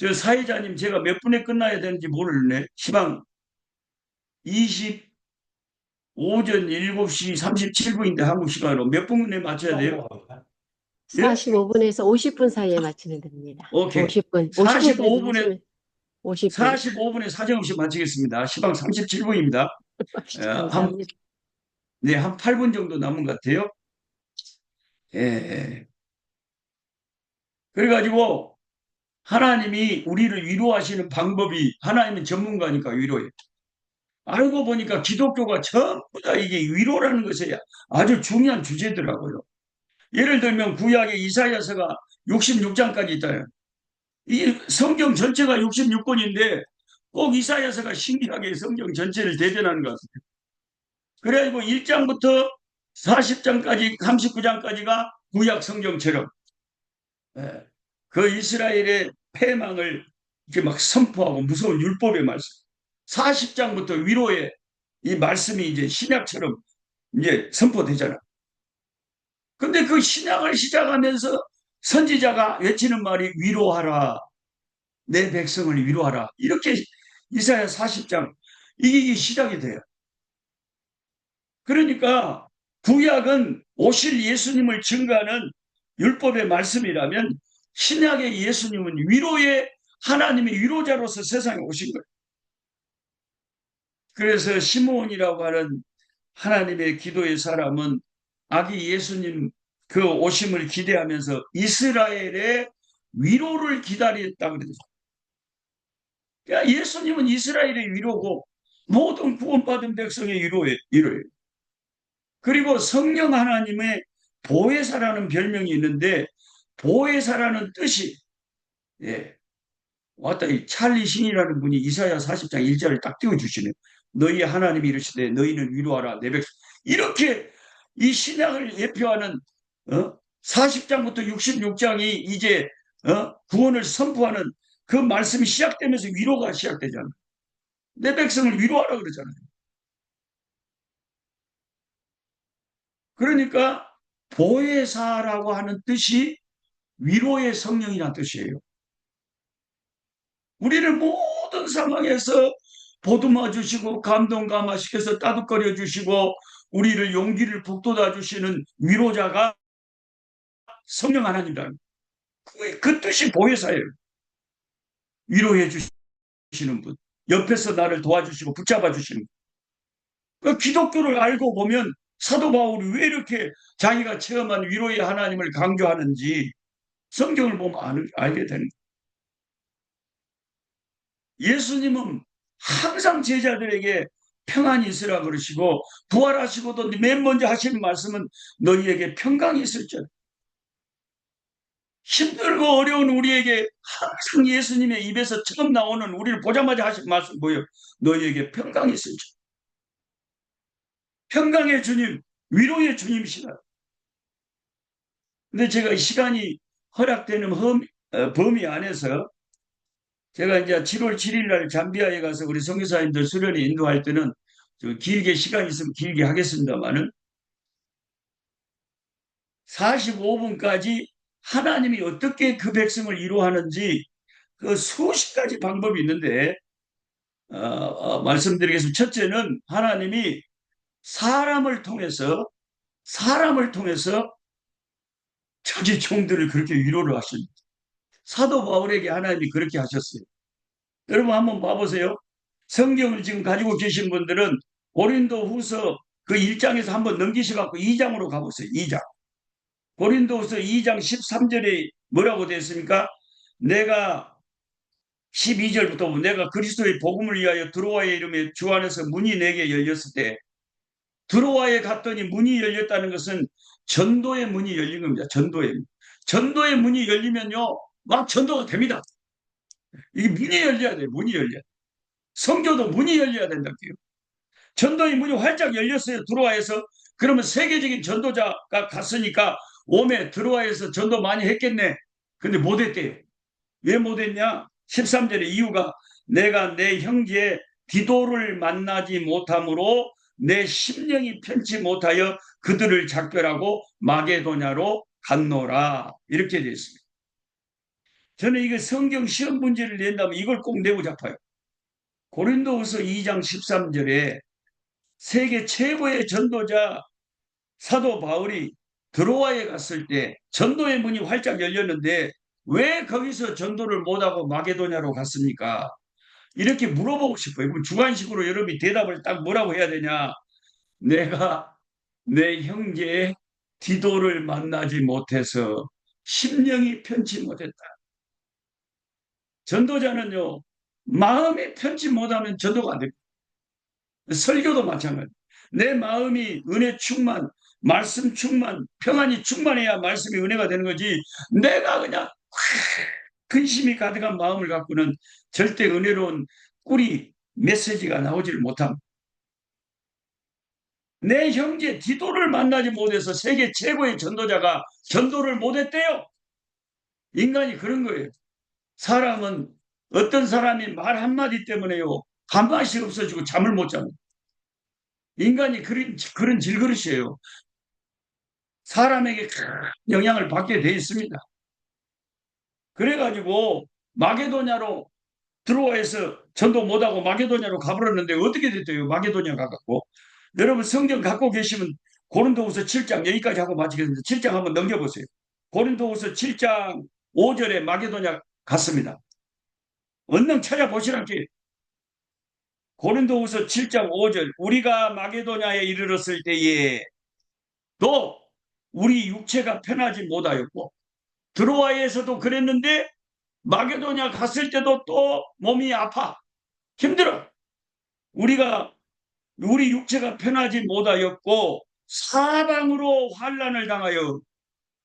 저 사회자님 제가 몇 분에 끝나야 되는지 모르네. 시방 20 오전 7시 37분인데 한국 시간으로 몇 분에 맞춰야 돼요? 예? 45분에서 50분 사이에 맞추면 됩니다. 오케이. 50분. 45분에 50분. 45분에 사정없이 마치겠습니다. 시방 37분입니다. 한, 감사합니다. 네, 한 8분 정도 남은 것 같아요. 예. 그래가지고 하나님이 우리를 위로하시는 방법이 하나님은 전문가니까 위로해. 알고 보니까 기독교가 전부 다 이게 위로라는 것에 아주 중요한 주제더라고요. 예를 들면 구약의 이사야서가 66장까지 있잖아요. 이 성경 전체가 66권인데 꼭 이사야서가 신기하게 성경 전체를 대변하는 것 같아요. 그래가지고 1장부터 40장까지 39장까지가 구약 성경처럼 그 이스라엘의 패망을 이렇게 막 선포하고 무서운 율법의 말씀. 40장부터 위로의 이 말씀이 이제 신약처럼 이제 선포되잖아. 근데 그 신약을 시작하면서 선지자가 외치는 말이 위로하라. 내 백성을 위로하라. 이렇게 이사야 40장 이게 시작이 돼요. 그러니까 구약은 오실 예수님을 증거하는 율법의 말씀이라면 신약의 예수님은 위로의 하나님의 위로자로서 세상에 오신 거예요. 그래서 시므온이라고 하는 하나님의 기도의 사람은 아기 예수님 그 오심을 기대하면서 이스라엘의 위로를 기다렸다고 그랬어요. 그러니까 예수님은 이스라엘의 위로고 모든 구원받은 백성의 위로예요. 그리고 성령 하나님의 보혜사라는 별명이 있는데 보혜사라는 뜻이 왔다 이 찰리 신이라는 분이 이사야 40장 1절을 딱 띄워주시네요. 너희 하나님이 이르시되 너희는 위로하라 내 백성. 이렇게 이 신약을 예표하는 40장부터 66장이 이제 구원을 선포하는 그 말씀이 시작되면서 위로가 시작되잖아요. 내 백성을 위로하라 그러잖아요. 그러니까 보혜사라고 하는 뜻이 위로의 성령이라는 뜻이에요. 우리를 모든 상황에서 보듬어 주시고 감동 감화시켜서 따뜻거려 주시고 우리를 용기를 북돋아 주시는 위로자가 성령 하나님이라는 그 뜻이 보혜사예요. 위로해 주시는 분, 옆에서 나를 도와주시고 붙잡아 주시는 분. 그 기독교를 알고 보면 사도 바울이 왜 이렇게 자기가 체험한 위로의 하나님을 강조하는지 성경을 보면 알게 되는 거예요. 예수님은 항상 제자들에게 평안이 있으라 그러시고 부활하시고도 맨 먼저 하시는 말씀은 너희에게 평강이 있을지어다. 힘들고 어려운 우리에게 항상 예수님의 입에서 처음 나오는 우리를 보자마자 하신 말씀 뭐예요? 너희에게 평강이 있을지어다. 평강의 주님, 위로의 주님이시다. 근데 제가 시간이 허락되는 범위 안에서 제가 이제 7월 7일 날 잠비아에 가서 우리 선교사님들 수련회 인도할 때는 길게 시간 있으면 길게 하겠습니다만은 45분까지 하나님이 어떻게 그 백성을 위로하는지 그 수십 가지 방법이 있는데 말씀드리겠습니다. 첫째는 하나님이 사람을 통해서 자기 종들을 그렇게 위로를 하십니다. 사도 바울에게 하나님이 그렇게 하셨어요. 여러분 한번 봐보세요. 성경을 지금 가지고 계신 분들은 고린도후서 그 1장에서 한번 넘기셔갖고 2장으로 가보세요. 2장. 고린도후서 2장 13절에 뭐라고 되어 있습니까? 내가 12절부터 보면 내가 그리스도의 복음을 위하여 드로아의 이름에 주 안에서 문이 내게 열렸을 때 드로아에 갔더니 문이 열렸다는 것은 전도의 문이 열린 겁니다. 전도의 문이 열리면요 막 전도가 됩니다. 이게 문이 열려야 돼요. 문이 열려야 돼요. 성교도 문이 열려야 된다고요. 전도의 문이 활짝 열렸어요. 드로아에서. 그러면 세계적인 전도자가 갔으니까 오메 드로아에서 전도 많이 했겠네. 근데 못했대요. 왜 못했냐? 13절의 이유가 내가 내 형제 디도를 만나지 못함으로 내 심령이 편치 못하여 그들을 작별하고 마게도냐로 갔노라. 이렇게 되어 있습니다. 저는 이거 성경 시험 문제를 낸다면 이걸 꼭 내고 잡아요. 고린도후서 2장 13절에 세계 최고의 전도자 사도 바울이 드로아에 갔을 때 전도의 문이 활짝 열렸는데 왜 거기서 전도를 못하고 마게도냐로 갔습니까? 이렇게 물어보고 싶어요. 그럼 주관식으로 여러분이 대답을 딱 뭐라고 해야 되냐? 내가 내 형제 디도를 만나지 못해서 심령이 편치 못했다. 전도자는요, 마음이 편치 못하면 전도가 안 됩니다. 설교도 마찬가지. 내 마음이 은혜 충만, 말씀 충만, 평안이 충만해야 말씀이 은혜가 되는 거지. 내가 그냥 근심이 가득한 마음을 갖고는 절대 은혜로운 꿀이 메시지가 나오지를 못합니다. 내 형제 디도를 만나지 못해서 세계 최고의 전도자가 전도를 못했대요. 인간이 그런 거예요. 사람은 어떤 사람이 말 한마디 때문에요. 밥맛이 없어지고 잠을 못 잡니다. 인간이 그런 질그릇이에요. 사람에게 큰 영향을 받게 돼 있습니다. 그래가지고 마게도냐로 드로아에서 전도 못하고 마게도냐로 가버렸는데 어떻게 됐대요? 마게도냐 가갖고. 여러분 성경 갖고 계시면 고린도후서 7장 여기까지 하고 마치겠습니다. 7장 한번 넘겨보세요. 고린도후서 7장 5절에 마게도냐 갔습니다. 얼른 찾아보시라께. 고린도후서 7장 5절 우리가 마게도냐에 이르렀을 때에 또 우리 육체가 편하지 못하였고 드로아에서도 그랬는데 마게도냐 갔을 때도 또 몸이 아파 힘들어. 우리 육체가 편하지 못하였고 사방으로 환난을 당하여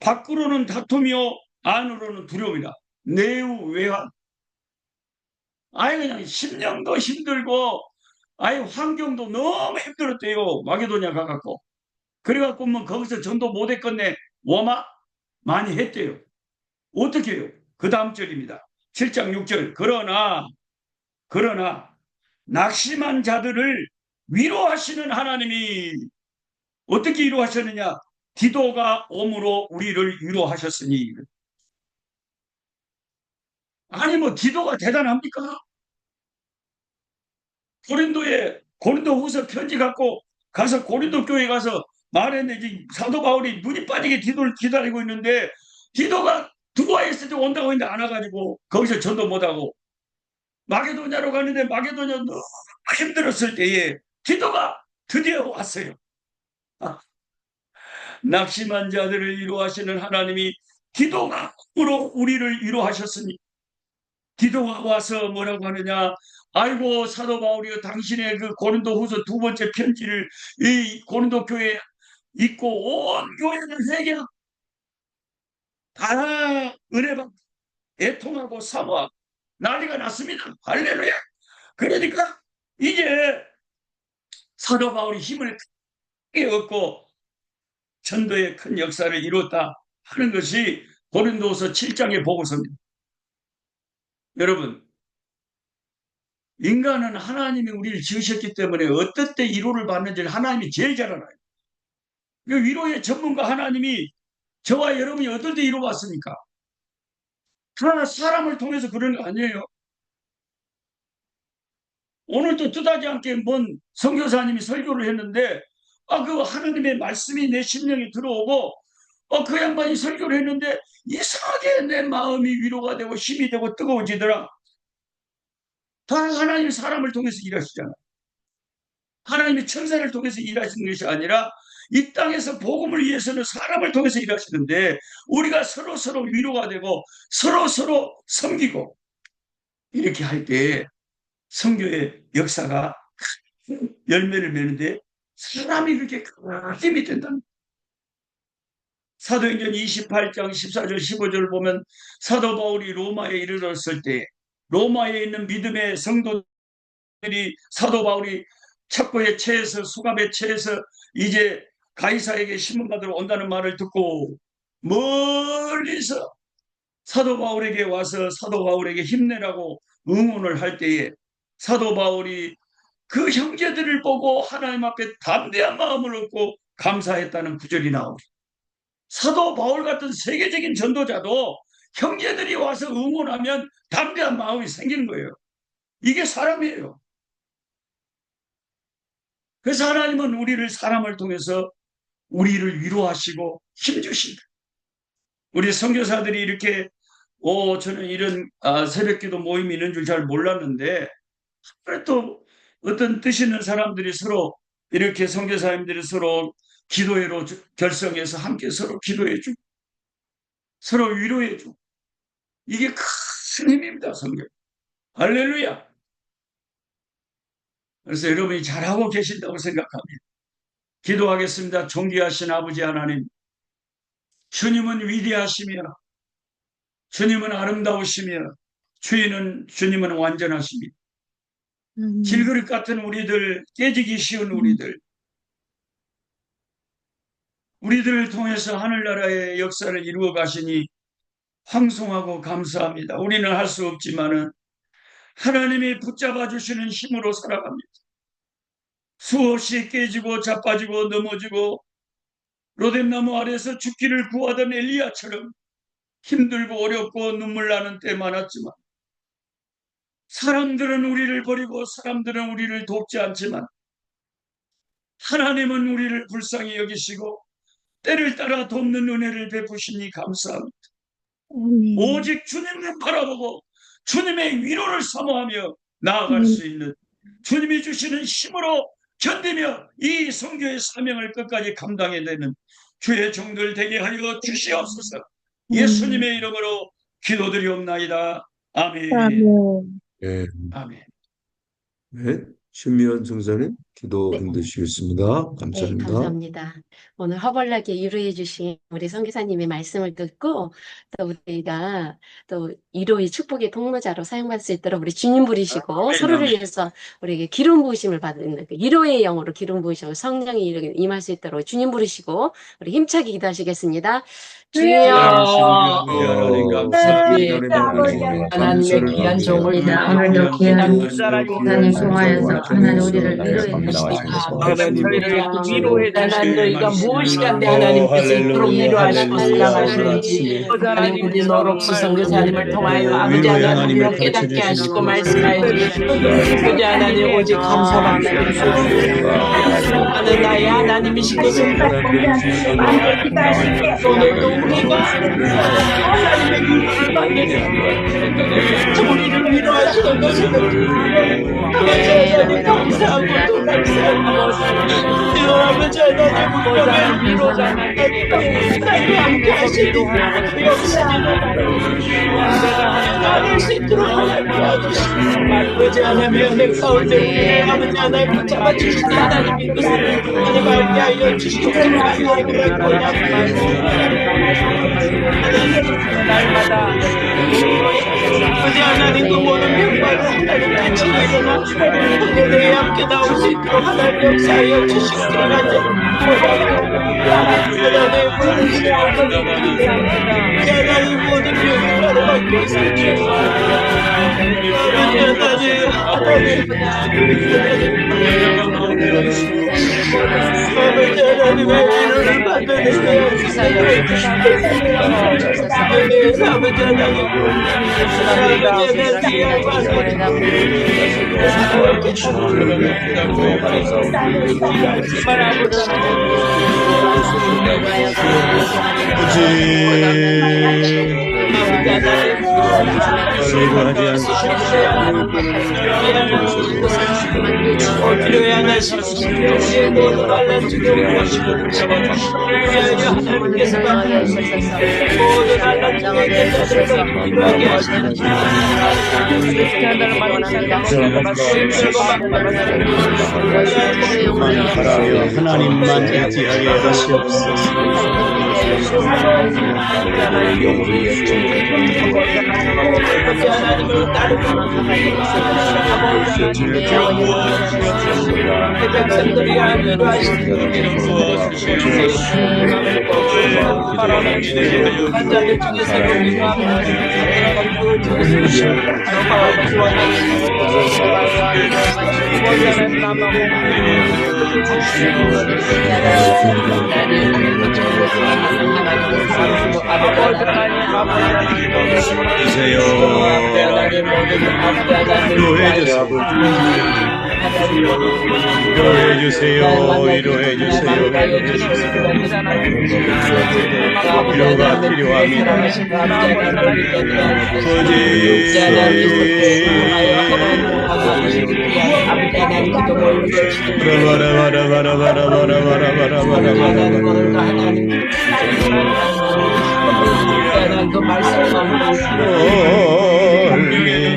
밖으로는 다투며 안으로는 두려움이라. 내우 외환. 아예 그냥 심령도 힘들고 아예 환경도 너무 힘들었대요. 마게도냐 가갖고. 그래갖고 뭐 거기서 전도 못했겠네. 워마 많이 했대요. 어떻게 해요? 그 다음 절입니다. 7장 6절. 그러나 낙심한 자들을 위로하시는 하나님이 어떻게 위로하셨느냐? 디도가 오므로 우리를 위로하셨으니. 아니 뭐 디도가 대단합니까? 고린도 후서 편지 갖고 가서 고린도 교회 가서 말했는데 사도 바울이 눈이 빠지게 디도를 기다리고 있는데 디도가 드로아에 있을 때 온다고 했는데 안 와가지고 거기서 전도 못하고 마게도냐로 가는데 마게도냐 너무 힘들었을 때에 디도가 드디어 왔어요. 낙심한 자들을 위로하시는 하나님이 디도가으로 우리를 위로하셨으니 디도가 와서 뭐라고 하느냐? 아이고 사도 바울이여 당신의 그 고린도 후서 2번째 편지를 이 고린도 교회에 읽고 온 교회는 회개 다 은혜받고 애통하고 사모하고 난리가 났습니다. 할렐루야. 그러니까 이제 사도 바울이 힘을 크게 얻고 전도의 큰 역사를 이뤘다 하는 것이 고린도서 7장의 보고서입니다. 여러분 인간은 하나님이 우리를 지으셨기 때문에 어떨 때 위로를 받는지를 하나님이 제일 잘 알아요. 그 위로의 전문가 하나님이 저와 여러분이 어떨 때 위로받습니까? 그러나 사람을 통해서 그런 거 아니에요. 오늘도 뜻하지 않게 뭔 선교사님이 설교를 했는데 그 하나님의 말씀이 내 심령에 들어오고 그 양반이 설교를 했는데 이상하게 내 마음이 위로가 되고 힘이 되고 뜨거워지더라. 다 하나님이 사람을 통해서 일하시잖아요. 하나님이 천사를 통해서 일하시는 것이 아니라 이 땅에서 복음을 위해서는 사람을 통해서 일하시는데 우리가 서로 위로가 되고 서로 섬기고 이렇게 할 때 선교의 역사가 열매를 맺는데 사람이 그렇게 힘이 된다는 거예요. 사도행전 28장 14절 15절을 보면 사도 바울이 로마에 이르렀을 때 로마에 있는 믿음의 성도들이 사도 바울이 첩보에 처해서 수감에 처해서 이제 가이사에게 신문받으러 온다는 말을 듣고 멀리서 사도 바울에게 와서 사도 바울에게 힘내라고 응원을 할 때에 사도 바울이 그 형제들을 보고 하나님 앞에 담대한 마음을 얻고 감사했다는 구절이 나옵니다. 사도 바울 같은 세계적인 전도자도 형제들이 와서 응원하면 담대한 마음이 생기는 거예요. 이게 사람이에요. 그래서 하나님은 우리를 사람을 통해서 우리를 위로하시고 힘주신다. 우리 선교사들이 이렇게 저는 이런 새벽기도 모임이 있는 줄 잘 몰랐는데 또 어떤 뜻 있는 사람들이 서로 이렇게 선교사님들이 서로 기도회로 결성해서 함께 서로 기도해주고 서로 위로해주고 이게 큰 힘입니다. 선교. 할렐루야. 그래서 여러분이 잘하고 계신다고 생각합니다. 기도하겠습니다. 존귀하신 아버지 하나님, 주님은 위대하시며 주님은 아름다우시며 주님은 완전하십니다. 질그릇 같은 우리들, 깨지기 쉬운 우리들을 통해서 하늘나라의 역사를 이루어 가시니 황송하고 감사합니다. 우리는 할 수 없지만은 하나님이 붙잡아 주시는 힘으로 살아갑니다. 수없이 깨지고 자빠지고 넘어지고 로뎀나무 아래에서 죽기를 구하던 엘리야처럼 힘들고 어렵고 눈물 나는 때 많았지만 사람들은 우리를 버리고 사람들은 우리를 돕지 않지만 하나님은 우리를 불쌍히 여기시고 때를 따라 돕는 은혜를 베푸시니 감사합니다. 오직 주님을 바라보고 주님의 위로를 사모하며 나아갈 수 있는 주님이 주시는 힘으로 견디며 이 선교의 사명을 끝까지 감당해야 되는 주의 종들 되게 하여 주시옵소서. 예수님의 이름으로 기도드리옵나이다. 아멘. 예. 아멘. 네. 신미연 성사님 기도 네. 힘드시겠습니다. 네, 감사합니다. 감사합니다. 오늘 허벌나게 위로해 주신 우리 선교사님의 말씀을 듣고 또 우리가 또 위로의 축복의 통로자로 사용받을 수 있도록 우리 주님 부리시고 서로를 위해서 우리에게 기름 부으심을 받는 그 위로의 영으로 기름 부으심을 성령이 이렇게 임할 수 있도록 주님 부르시고 우리 힘차게 기도하시겠습니다. 주여 하나님의 귀한 종을 오늘도 귀한 하나님 통하여서 하나님 우리를 위로해 주시옵소서. 하나님 너희가 무엇이간데 하나님께서 이토록 위로하시고 사랑하시는지 하나님 우리 노록수 선교사님을 통하여 아버지 하나님을 깨닫게 하시고 말씀하여 주시옵소서. 아버지 하나님 오직 감사밖에 없습니다. 하는 나의 하나님이신 것을 오늘도 우리가 하나님의 위로를 받는 우리를 위로하시는 것을 아버지 하나님 감사하고 또 감사하고 아버지 하나님 우리가 위로자를 함께 하시니 나를 수 있도록 하나님 도와주시고 아버지 하나님의 은혜 가운데 아버지 하나님 붙잡아 주시니 하나님이 것을 하나님 알게 하여 주시고 날마다 아버지 하나님 그 모든 병마를 하나님께 치료해서 하늘에 함께 나올 수 있도록 하나님 역사하여 주시고 하나님 모든 병을 바라보고 있습니다. 하나님만 의지하게 하시옵소서. 주세요. 위로해 주세요. 위로해 주세요. 위로가 필요합니다.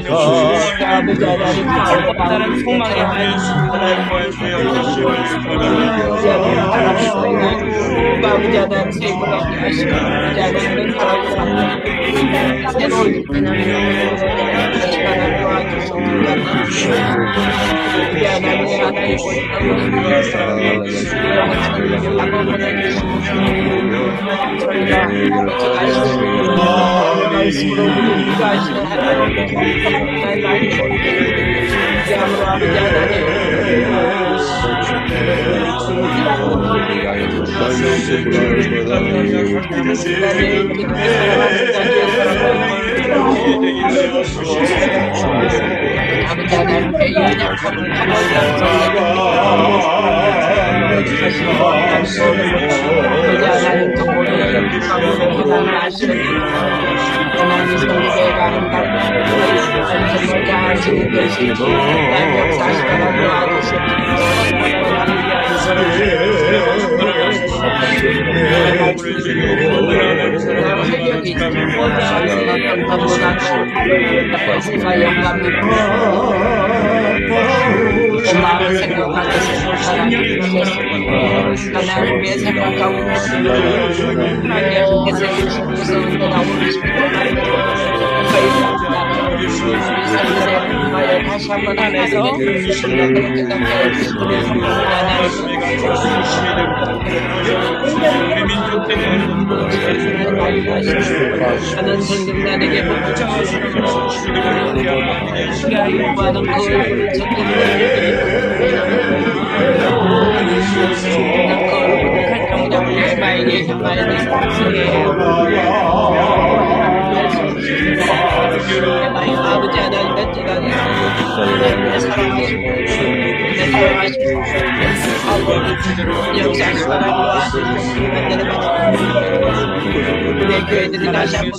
그 아버지 하나님 다른 소망의 아버지 하나님 세분하게 하시고 아버지 하나님 사랑을 새로운 시간을 도와주시고 우리 하나님 하나님 말씀으로 우리 인도하시는 하나님 아무로 아버지 마음을 생각하고 하나님을 위해 생각하고 하나님께 세우시고서 나오고 싶은 다시 한번 안에서 하는 생각나에게 받은 그 얼굴을 아버지 하나님 뱃지간에 사랑하시고 아버지 역사하시고 우리 교회들이 다시 한번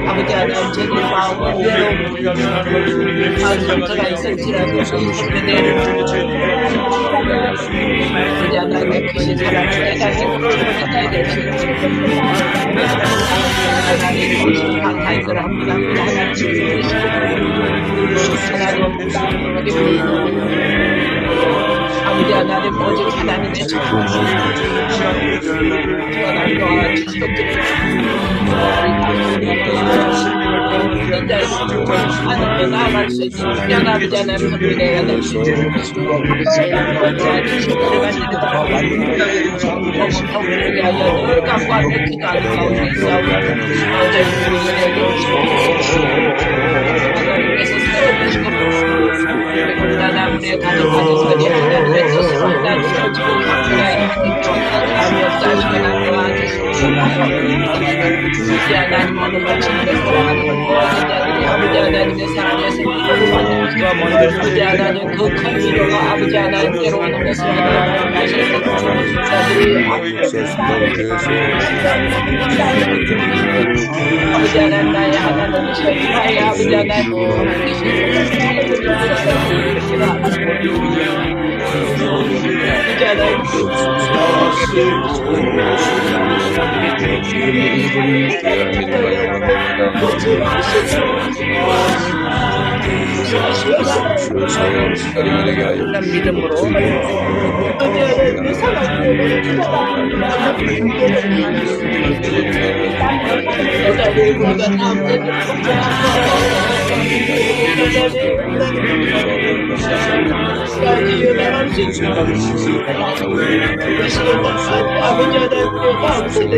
아버지 하나님 제게 마음을 상처가 있을지라도 아버지 하나님 크신 사랑을 깨닫고 있게 되시고 하나님 감사의 걸 합니다. 아버지 하나님 오직 하나님의 하나님 도와주시고 하나님을 나아갈 수 있는 분명 아버지 하나님 선물해야 될 수 있는 감과 맺기도 하는 가운데 있사오니 하나님께서 세워주시고 하나님의 가족까지 하나님의 뜻을 한다는 소식을 감사하여 감이 없어 하시면 도와주시고 하나님 모든 것을 사랑하는 아버지 하나님의 사랑의 생명을 받으시고 아버지 하나님 그 큰 위로가 아버지 하나님께로 오는 것을 하나님 아시는 아버지 하나님 나의 하나님 나의 아버지 하나님 믿음으로 모든 해결 하나님을 하나님 없애주시고 아버지 하나님 그 가운데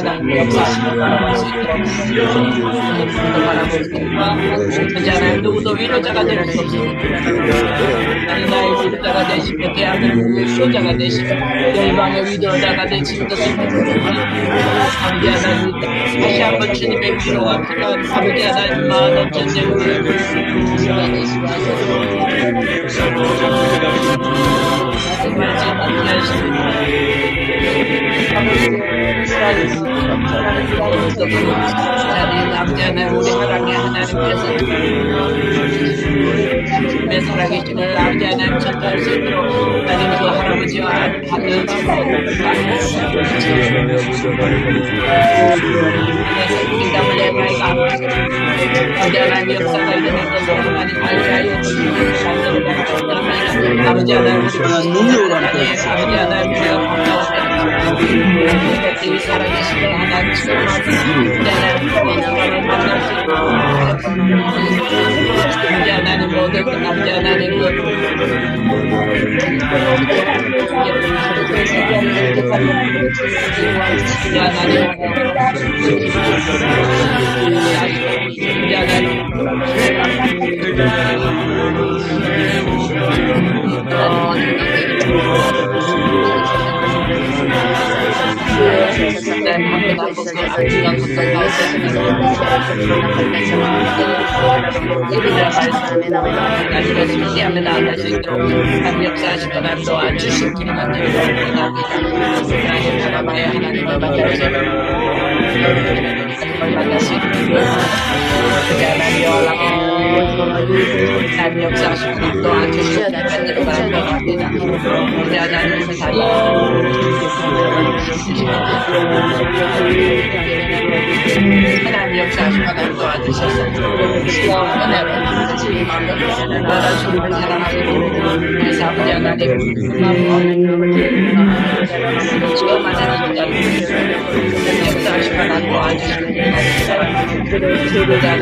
하나님의 역사하시는 바라볼 수 있도록 바라볼 수 있도록 아버지 하나님 누구도 위로자가 될 수 없습니다. 하나님 나의 위로자가 되시며 대한민국의 위로자가 되시며 열방의 위로자가 되시는 것을 아버지 하나님 다시 한번 주님의 위로가 필요한 아버지 하나님 많은 전쟁을 남자는 우리 하나님의 하나님께서 살아계시는 아버지 하나님 전달할 수 있도록 하나님 그 할아버지와 하는 기담을 내가 아버지 하나님 역사가 일어난 것을 하나님 알게 하여 주시옵소서. 아버지 하나님 우리가 눈으로 아버지 하나님 우리가 감사합니다. 이 살아계시는 하나님 만날 수 있도록 아버지 하나님 모든 그 남자 하나님 하나님 역사하시고 도와주셔서 나라 주님을 사랑하시고 그래서 아버지 하나님 지금 하나님 역사하시고 도와주시고 제도자들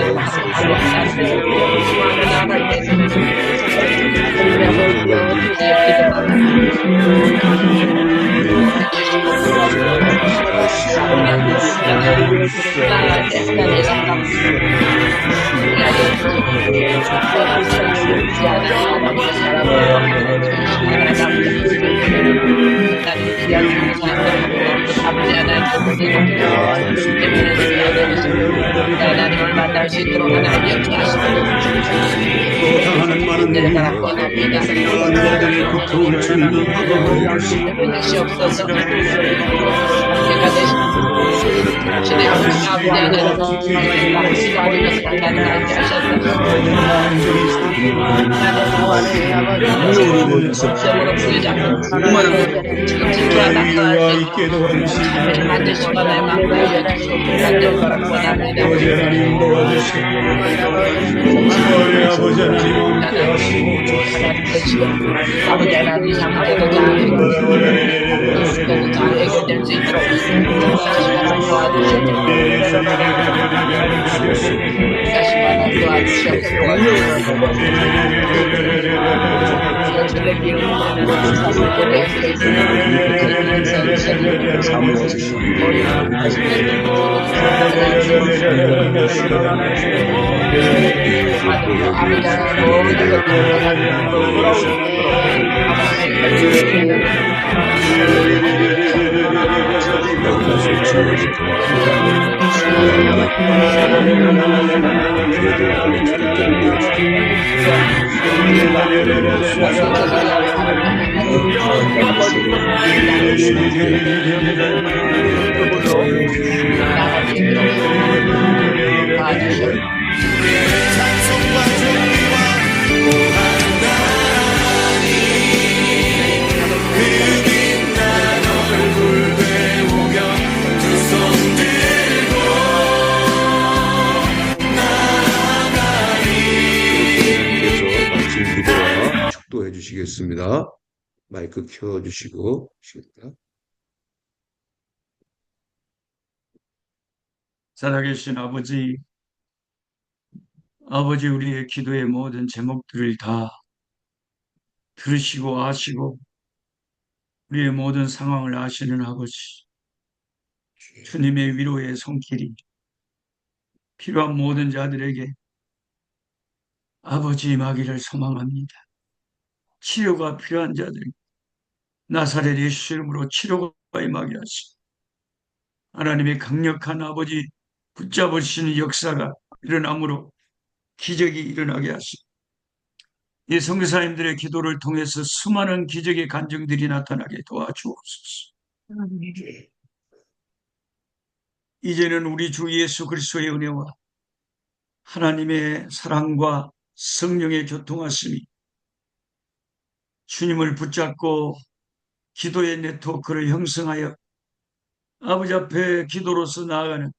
하나님을 만날 수 있도록 하나님 역사하시고 당하는 많은 자들의 고통을 주님이 시옵소서 내가 되시고 주님 아버지 하나님 시간이 것을 하나님 알게 하셨소서 점으로 보이자 지금 진주와 낙서할 때 참회를 만드시고 나의 마음을 알려주시고 만들 거라고 원합니다 아버지 하나님 함께 하시고 아버지 하나님 상태도 잘 해결될 수 있도록 하나님 도와주시옵소서 하나님 축도해 주시겠습니다. 마이크 켜주시고 시겠다. 살아계신 아버지, 아버지 우리의 기도의 모든 제목들을 다 들으시고 아시고 우리의 모든 상황을 아시는 아버지, 주님의 위로의 손길이 필요한 모든 자들에게 아버지 임하기를 소망합니다. 치료가 필요한 자들 나사렛 예수 이름으로 치료가 임하게 하시고 하나님의 강력한 아버지 붙잡으시는 역사가 일어남으로 기적이 일어나게 하시고 이 선교사님들의 기도를 통해서 수많은 기적의 간증들이 나타나게 도와주옵소서. 이제는 우리 주 예수 그리스도의 은혜와 하나님의 사랑과 성령의 교통하심이 주님을 붙잡고 기도의 네트워크를 형성하여 아버지 앞에 기도로서 나아가는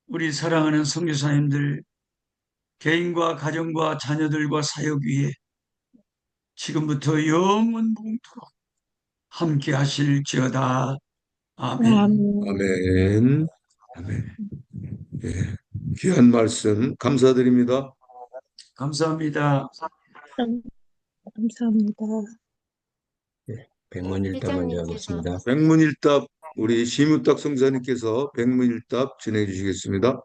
우리 사랑하는 선교사님들 개인과 가정과 자녀들과 사역 위에 지금부터 영원 무궁토록 함께 하실지어다. 아멘. 아멘. 아멘. 예, 귀한 말씀 감사드립니다. 감사합니다. 감사합니다. 백문일답 먼저 하겠습니다. 백문일답 우리 심우탁 성사님께서 백문일답 진행해 주시겠습니다.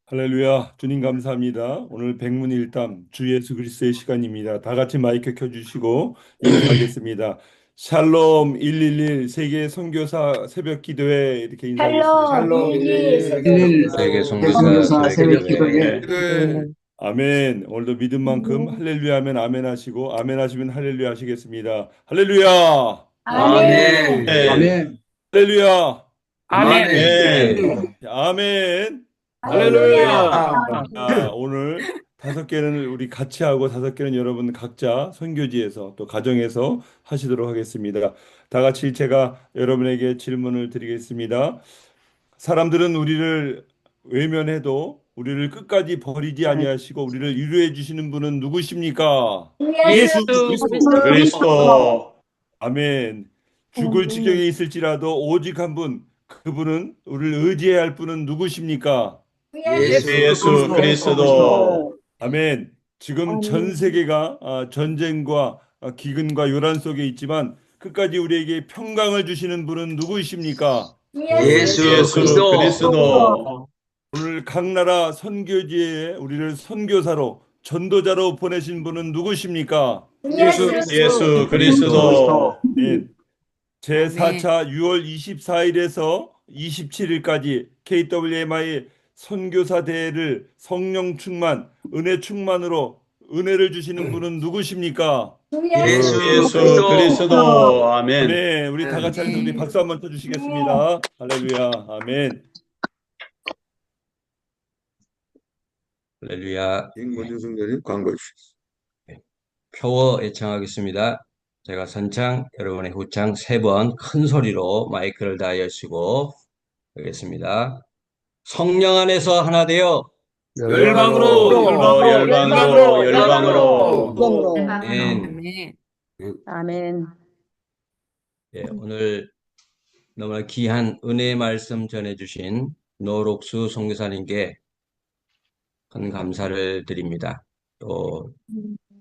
할렐루야, 주님 감사합니다. 오늘 백문일답 주 예수 그리스도의 시간입니다. 다 같이 마이크 켜주시고 인사하겠습니다. 샬롬 111 세계 선교사 새벽 기도회 이렇게 인사하겠습니다. 샬롬 11 11 세계 선교사 새벽 기도회. 기도해. 아멘. 오늘도 믿은 만큼 할렐루야 하면 아멘 하시고 아멘 하시면 할렐루야 하시겠습니다. 할렐루야. 아멘. 아멘. 할렐루야. 아멘. 네. 아멘. 할렐루야. 오늘 5개는 우리 같이 하고 5개는 여러분 각자 선교지에서 또 가정에서 하시도록 하겠습니다. 다 같이 제가 여러분에게 질문을 드리겠습니다. 사람들은 우리를 외면해도 우리를 끝까지 버리지 아니하시고 우리를 위로해 주시는 분은 누구십니까? 예수 그리스도. 아멘. 죽을 지경에 있을지라도 오직 한 분, 그분은 우리를 의지해야 할 분은 누구십니까? 예수 그리스도. 아멘. 지금 전 세계가 전쟁과 기근과 요란 속에 있지만 끝까지 우리에게 평강을 주시는 분은 누구이십니까? 예수 그리스도. 오늘 각 나라 선교지에 우리를 선교사로 전도자로 보내신 분은 누구십니까? 예수 그리스도. 네. 제4차 6월 24일에서 27일까지 KWMI 선교사 대회를 성령 충만, 은혜 충만으로 은혜를 주시는 분은 누구십니까? 예수 그리스도. 아멘. 네, 우리 다 같이 하면서 우리 박수 한번 쳐주시겠습니다. 할렐루야, 아멘. 할렐루야. 김건준 성도님 광고해 주시겠습니다. 표어 애청하겠습니다. 제가 선창, 여러분의 후창 3번 큰 소리로 마이크를 다 여시고 하겠습니다. 성령 안에서 하나 되어 열방으로. 아멘. 아멘. 예, 오늘 너무나 귀한 은혜의 말씀 전해주신 노록수 선교사님께 큰 감사를 드립니다. 또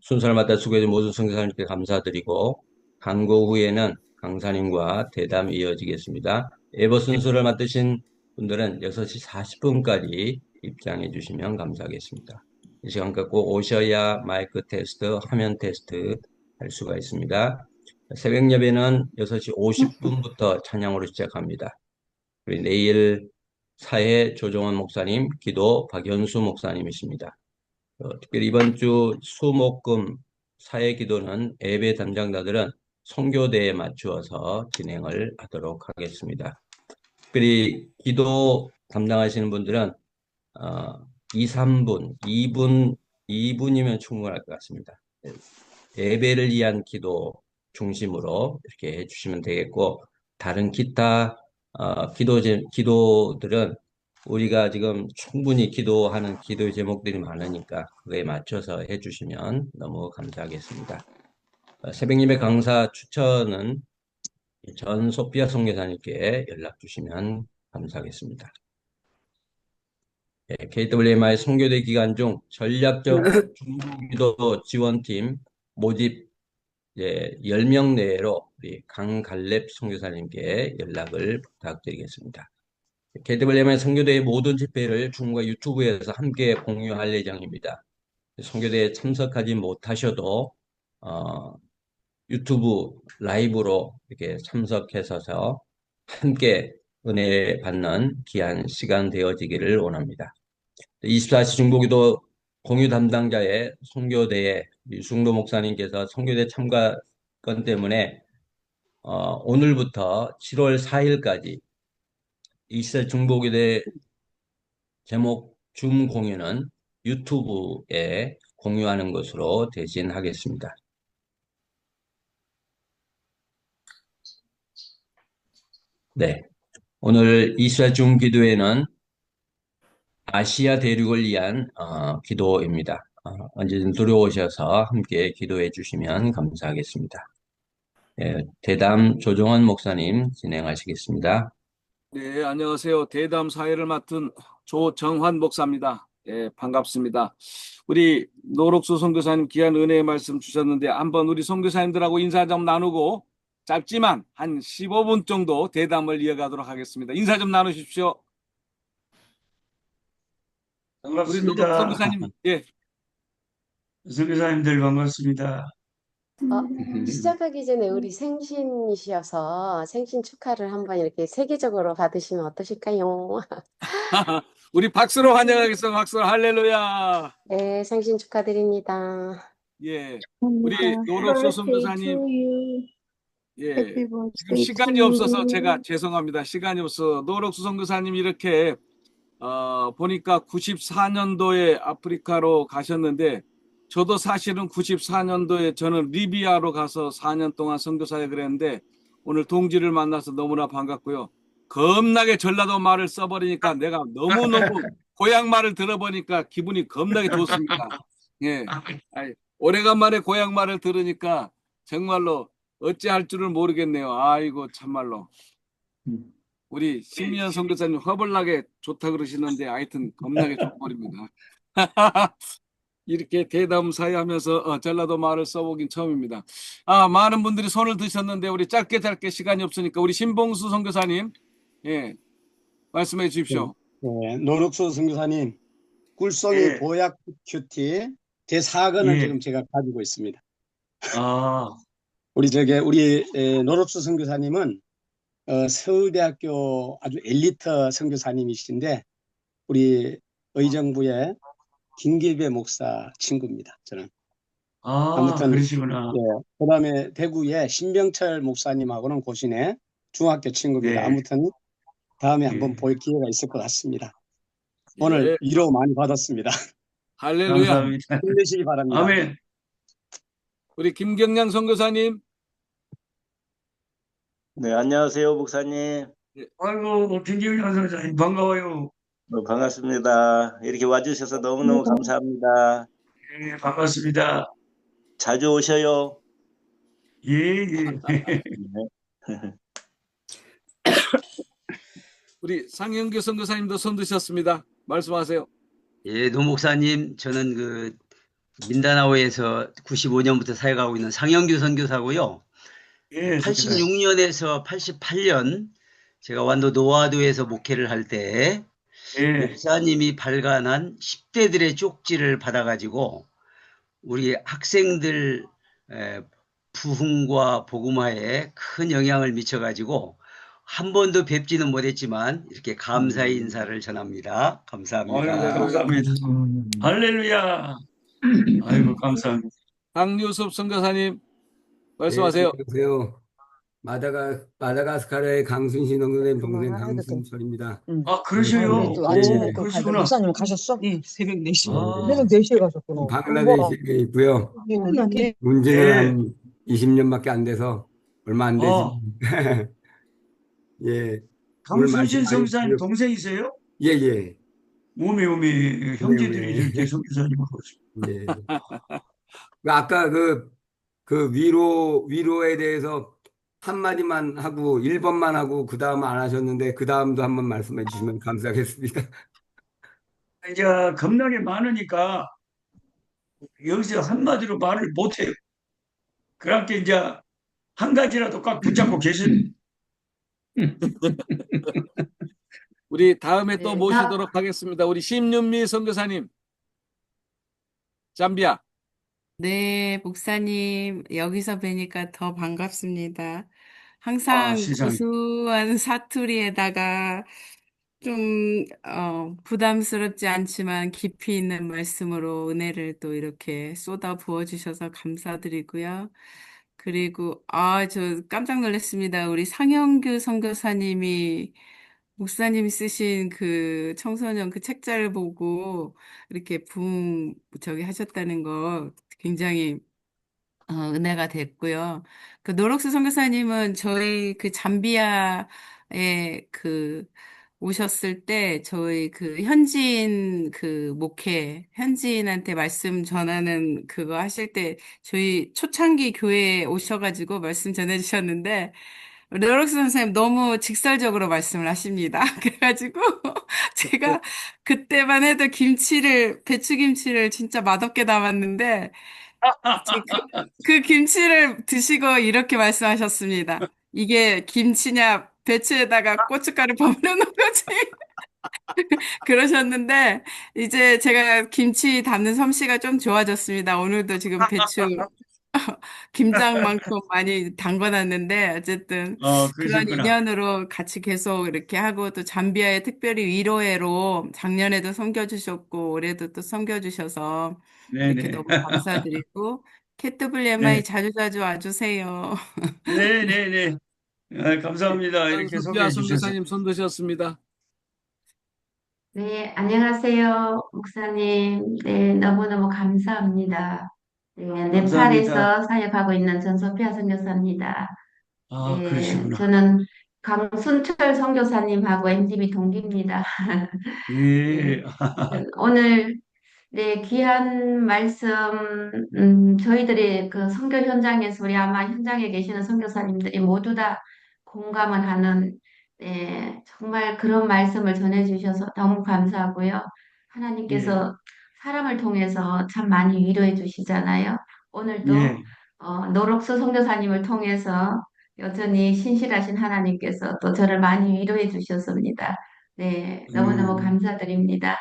순서를 맡아 수고해준 모든 선교사님께 감사드리고 강고 후에는 강사님과 대담 이어지겠습니다. 예버 순서를 맡으신 분들은 6시 40분까지 입장해 주시면 감사하겠습니다. 이 시간 갖고 오셔야 마이크 테스트, 화면 테스트 할 수가 있습니다. 새벽 예배는 6시 50분부터 찬양으로 시작합니다. 그리고 내일 사회 조정원 목사님, 기도 박연수 목사님이십니다. 특별히 이번 주 수목금 사회 기도는 예배 담당자들은 선교대에 맞추어서 진행을 하도록 하겠습니다. 특별히 기도 담당하시는 분들은 2, 3분, 2분이면 충분할 것 같습니다. 예배를 위한 기도 중심으로 이렇게 해주시면 되겠고, 다른 기타 기도들은 우리가 지금 충분히 기도하는 기도의 제목들이 많으니까 그거에 맞춰서 해주시면 너무 감사하겠습니다. 새벽 예배 강사 추천은 전 소피아 선교사님께 연락 주시면 감사하겠습니다. KWMI 선교대 기간 중 전략적 중보기도 지원팀 모집 10명 내로 우리 강갈렙 선교사님께 연락을 부탁드리겠습니다. KWMI 선교대의 모든 집회를 중국과 유튜브에서 함께 공유할 예정입니다. 선교대에 참석하지 못하셔도 유튜브 라이브로 이렇게 참석해서 함께 은혜 받는 귀한 시간 되어지기를 원합니다. 24시 중보기도 공유 담당자의 선교대의 유승도 목사님께서 선교대 참가권 때문에 오늘부터 7월 4일까지 24시 중보기대 제목 줌 공유는 유튜브에 공유하는 것으로 대신하겠습니다. 네, 오늘 24시 줌 기도회는 아시아 대륙을 위한 기도입니다. 언제든 들어오셔서 함께 기도해 주시면 감사하겠습니다. 대담 조정원 목사님 진행하시겠습니다. 네, 안녕하세요. 대담 사회를 맡은 조정환 목사입니다. 예, 반갑습니다. 우리 노록수 선교사님 귀한 은혜의 말씀 주셨는데 한번 우리 선교사님들하고 인사 좀 나누고 짧지만 한 15분 정도 대담을 이어가도록 하겠습니다. 인사 좀 나누십시오. 우리 노록수 반갑습니다. 선교사님, 예. 선교사님들 반갑습니다. 시작하기 전에 우리 생신이셔서 생신 축하를 한번 이렇게 세계적으로 받으시면 어떠실까요? 우리 박수로 환영하겠습니다. 박수로 할렐루야. 네, 생신 축하드립니다. 예, 우리 노록소 선교사님, 예, 지금 시간이 없어서 제가 죄송합니다. 시간이 없어. 노록소 선교사님 이렇게 보니까 94년도에 아프리카로 가셨는데 저도 사실은 94년도에 저는 리비아로 가서 4년 동안 선교사역을 했는데 오늘 동지를 만나서 너무나 반갑고요. 겁나게 전라도 말을 써버리니까 내가 너무너무 고향 말을 들어보니까 기분이 겁나게 좋습니다. 예, 아이, 오래간만에 고향 말을 들으니까 정말로 어찌할 줄을 모르겠네요. 아이고 참말로. 우리 심미연 선교사님 허벌나게 좋다 그러시는데 하여튼 겁나게 좋버립니다. 이렇게 대담 사이하면서 전라도 말을 써보긴 처음입니다. 많은 분들이 손을 드셨는데 우리 짧게 시간이 없으니까 우리 신봉수 선교사님, 예, 말씀해 주십시오. 네, 노록소 선교사님, 꿀송이 예. 보약 큐티 제4권을 예. 지금 제가 가지고 있습니다. 아, 우리 노록소 선교사님은 서울대학교 아주 엘리트 선교사님이신데 우리 의정부의 김기배 목사 친구입니다. 저는. 아무튼 그러시구나. 예, 그다음에 대구의 신병철 목사님하고는 고신의 중학교 친구입니다. 예. 아무튼 다음에 한번 예. 볼 기회가 있을 것 같습니다. 오늘 예. 위로 많이 받았습니다. 할렐루야. 감사합니다. 힘내시기 바랍니다. 아멘. 우리 김경량 선교사님, 네, 안녕하세요, 목사님. 아이고, 김기훈 선생님 반가워요. 반갑습니다. 이렇게 와주셔서 너무너무 감사합니다. 예, 반갑습니다. 자주 오셔요. 예, 예. 우리 상영규 선교사님도 손 드셨습니다. 말씀하세요. 예, 노 목사님, 저는 그 민다나오에서 95년부터 사역하고 있는 상영규 선교사고요. 예, 86년에서 88년 제가 완도 노아도에서 목회를 할 때 예. 목사님이 발간한 10대들의 쪽지를 받아가지고 우리 학생들 부흥과 복음화에 큰 영향을 미쳐가지고 한 번도 뵙지는 못했지만 이렇게 감사의 인사를 전합니다. 감사합니다. 아이고, 감사합니다. 할렐루야. 아이고, 감사합니다. 강유섭 선교사님, 말씀하세요. 안녕하세요. 마다가스카르의 강순신 선교사님 동생 강순철입니다. 아, 그러셔요? 네. 그러시구나. 목사님 가셨어? 네, 새벽 4시. 아. 새벽 4시에 가셨구나. 방글라데시에 있고요. 네. 문제는 한 20년밖에 안 돼서 얼마 안 되지. 예. 오늘 강순신 말씀 많이 선교사님 들었- 동생이세요? 예, 예. 오메 형제들이 이렇게 선교사님을 예. 아까 그 위로에 대해서 한마디만 하고 1번만 하고 그 다음 안 하셨는데 그 다음도 한번 말씀해 주시면 감사하겠습니다. 이제 겁나게 많으니까 여기서 한마디로 말을 못해요. 그렇게 이제 한 가지라도 꽉 붙잡고 계신. 우리 다음에 또 네, 모시도록 하겠습니다. 우리 심윤미 선교사님, 잠비아. 네, 목사님, 여기서 뵈니까 더 반갑습니다. 항상 세상에. 고소한 사투리에다가 좀, 부담스럽지 않지만 깊이 있는 말씀으로 은혜를 또 이렇게 쏟아 부어주셔서 감사드리고요. 그리고, 저 깜짝 놀랐습니다. 우리 상영규 선교사님이 목사님이 쓰신 그 청소년 그 책자를 보고 이렇게 하셨다는 거 굉장히 은혜가 됐고요. 그 노록스 선교사님은 저희 그 잠비아에 그 오셨을 때 저희 그 현지인 그 목회, 현지인한테 말씀 전하는 그거 하실 때 저희 초창기 교회에 오셔가지고 말씀 전해주셨는데 노록스 선생님 너무 직설적으로 말씀을 하십니다. 그래가지고 제가 그때만 해도 배추김치를 진짜 맛없게 담았는데 그 김치를 드시고 이렇게 말씀하셨습니다. 이게 김치냐 배추에다가 고춧가루 버무려 놓은 거지. 그러셨는데 이제 제가 김치 담는 솜씨가 좀 좋아졌습니다. 오늘도 지금 배추 김장만큼 많이 담궈놨는데 어쨌든 그런 그러셨구나. 인연으로 같이 계속 이렇게 하고 또 잠비아에 특별히 위로회로 작년에도 섬겨주셨고 올해도 또 섬겨주셔서 이렇게 네네. 너무 감사드리고 캐트블레마이 네. 자주자주 와주세요. 네네네. 감사합니다. 이렇게 소피아 소개해 주셔서. 선교사님 손 드셨습니다. 네, 안녕하세요, 목사님. 네, 너무너무 감사합니다. 네, 감사합니다. 네팔에서 사역하고 있는 전소피아 선교사입니다. 네, 그러시구나. 저는 강순철 선교사님하고 MTV 동기입니다. 네, 예. 오늘 네, 귀한 말씀, 저희들이 그 선교 현장에서 우리 아마 현장에 계시는 선교사님들이 모두 다 공감을 하는, 정말 그런 말씀을 전해주셔서 너무 감사하고요. 예. 하나님께서 사람을 통해서 참 많이 위로해 주시잖아요. 오늘도 예. 노록수 선교사님을 통해서 여전히 신실하신 하나님께서 또 저를 많이 위로해 주셨습니다. 네, 너무너무 아멘. 감사드립니다.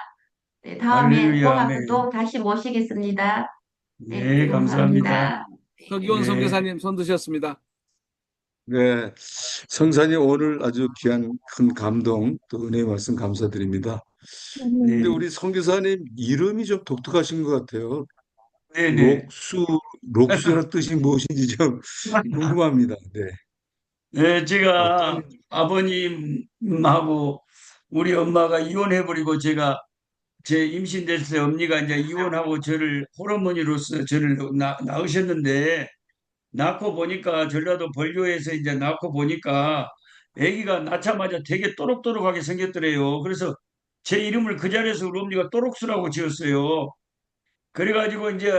네, 다음에 꼭 할렐루야. 한번 아멘. 또 다시 모시겠습니다. 네, 네, 감사합니다. 감사합니다. 서기원 네. 선교사님 손 드셨습니다. 네, 성사님 오늘 아주 귀한 큰 감동 또 은혜의 말씀 감사드립니다. 근데 네. 우리 선교사님 이름이 좀 독특하신 것 같아요. 네네. 록수라는 뜻이 무엇인지 좀 궁금합니다. 네, 네, 제가 어떤 아버님하고 우리 엄마가 이혼해버리고 제 임신됐을 때 엄니가 이제 이혼하고 저를 호르몬이로서 저를 낳으셨는데 낳고 보니까 전라도 벌교에서 이제 낳고 보니까 아기가 낳자마자 되게 또록또록하게 생겼더래요. 그래서 제 이름을 그 자리에서 우리 엄니가 또록수라고 지었어요. 그래가지고 이제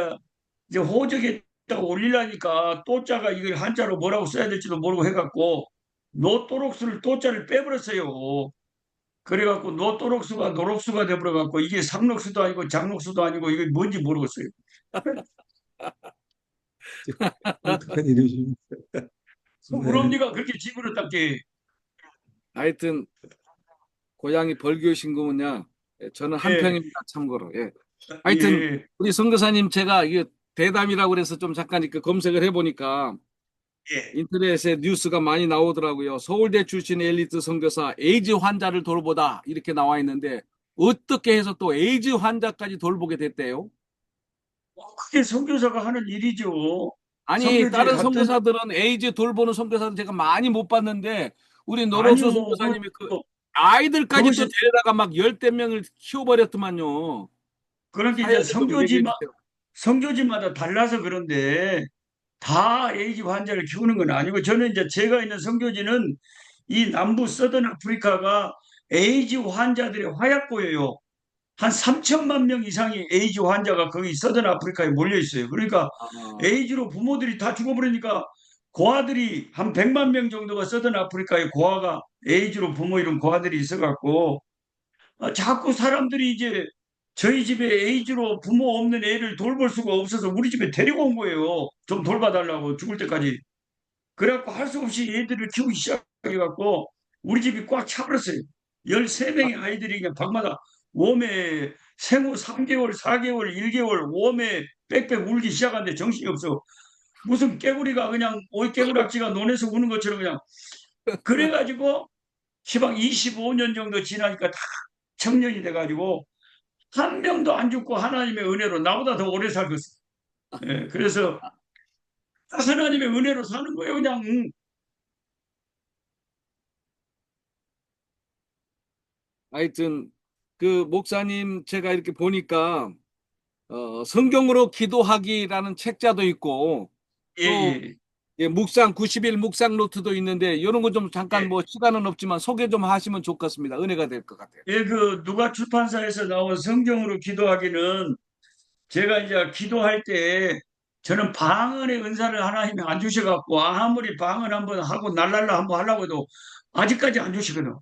호적에다가 올리려니까 또자가 이걸 한자로 뭐라고 써야 될지도 모르고 해갖고 노또록수를 또자를 빼버렸어요. 그래갖고 노또록수가 노록수가 돼버려갖고 이게 상록수도 아니고 장록수도 아니고 이게 뭔지 모르겠어요. 독특한 이름이십니다. 우리 네, 엄니가 그렇게 집어넣었답게. 하여튼 고향이 벌교신구면요. 예, 저는 예, 한평입니다. 참고로. 예. 하여튼 예, 우리 선교사님 제가 이게 대담이라고 그래서 좀 잠깐 이렇게 검색을 해보니까 예. 인터넷에 뉴스가 많이 나오더라고요. 서울대 출신 엘리트 선교사 에이즈 환자를 돌보다 이렇게 나와 있는데 어떻게 해서 또 에이즈 환자까지 돌보게 됐대요? 그게 선교사가 하는 일이죠. 아니 선교지에 다른 갔더니 선교사들은 에이즈 돌보는 선교사는 제가 많이 못 봤는데 우리 노록수 아니요. 선교사님이 그 아이들까지 또 그것이 데려다가 막 열대 명을 키워버렸더만요. 그렇게 이제 사연을 좀 얘기해 주세요. 성교지마다 달라서 그런데 다 에이즈 환자를 키우는 건 아니고 저는 이제 제가 있는 성교지는 이 남부 서던 아프리카가 에이즈 환자들의 화약고예요. 한 3천만 명 이상의 에이즈 환자가 거기 서던 아프리카에 몰려 있어요. 그러니까 아, 에이즈로 부모들이 다 죽어버리니까 고아들이 한 100만 명 정도가 서던 아프리카에 고아가 에이즈로 부모 잃은 고아들이 있어갖고 자꾸 사람들이 이제 저희 집에 에이즈로 부모 없는 애를 돌볼 수가 없어서 우리 집에 데리고 온 거예요. 좀 돌봐달라고 죽을 때까지. 그래갖고 할 수 없이 애들을 키우기 시작해갖고 우리 집이 꽉 차버렸어요. 13명의 아이들이 그냥 방마다 웜에 생후 3개월, 4개월, 1개월 웜에 빽빽 울기 시작하는데 정신이 없어. 무슨 깨구리가 그냥 오이 깨구락지가 논에서 우는 것처럼 그냥 그래가지고 시방 25년 정도 지나니까 다 청년이 돼가지고 한 명도 안 죽고 하나님의 은혜로 나보다 더 오래 살겠어. 예, 그래서 하나님의 은혜로 사는 거예요, 그냥. 하여튼 그 목사님 제가 이렇게 보니까 성경으로 기도하기라는 책자도 있고 예, 또 예, 예, 묵상 90일 묵상 노트도 있는데 이런 거 좀 잠깐 예. 뭐 시간은 없지만 소개 좀 하시면 좋겠습니다. 은혜가 될 것 같아요. 예, 그 누가 출판사에서 나온 성경으로 기도하기는 제가 이제 기도할 때 저는 방언의 은사를 하나님이 안 주셔갖고 아무리 방언 한번 하고 날랄라 한번 하려고 해도 아직까지 안 주시거든.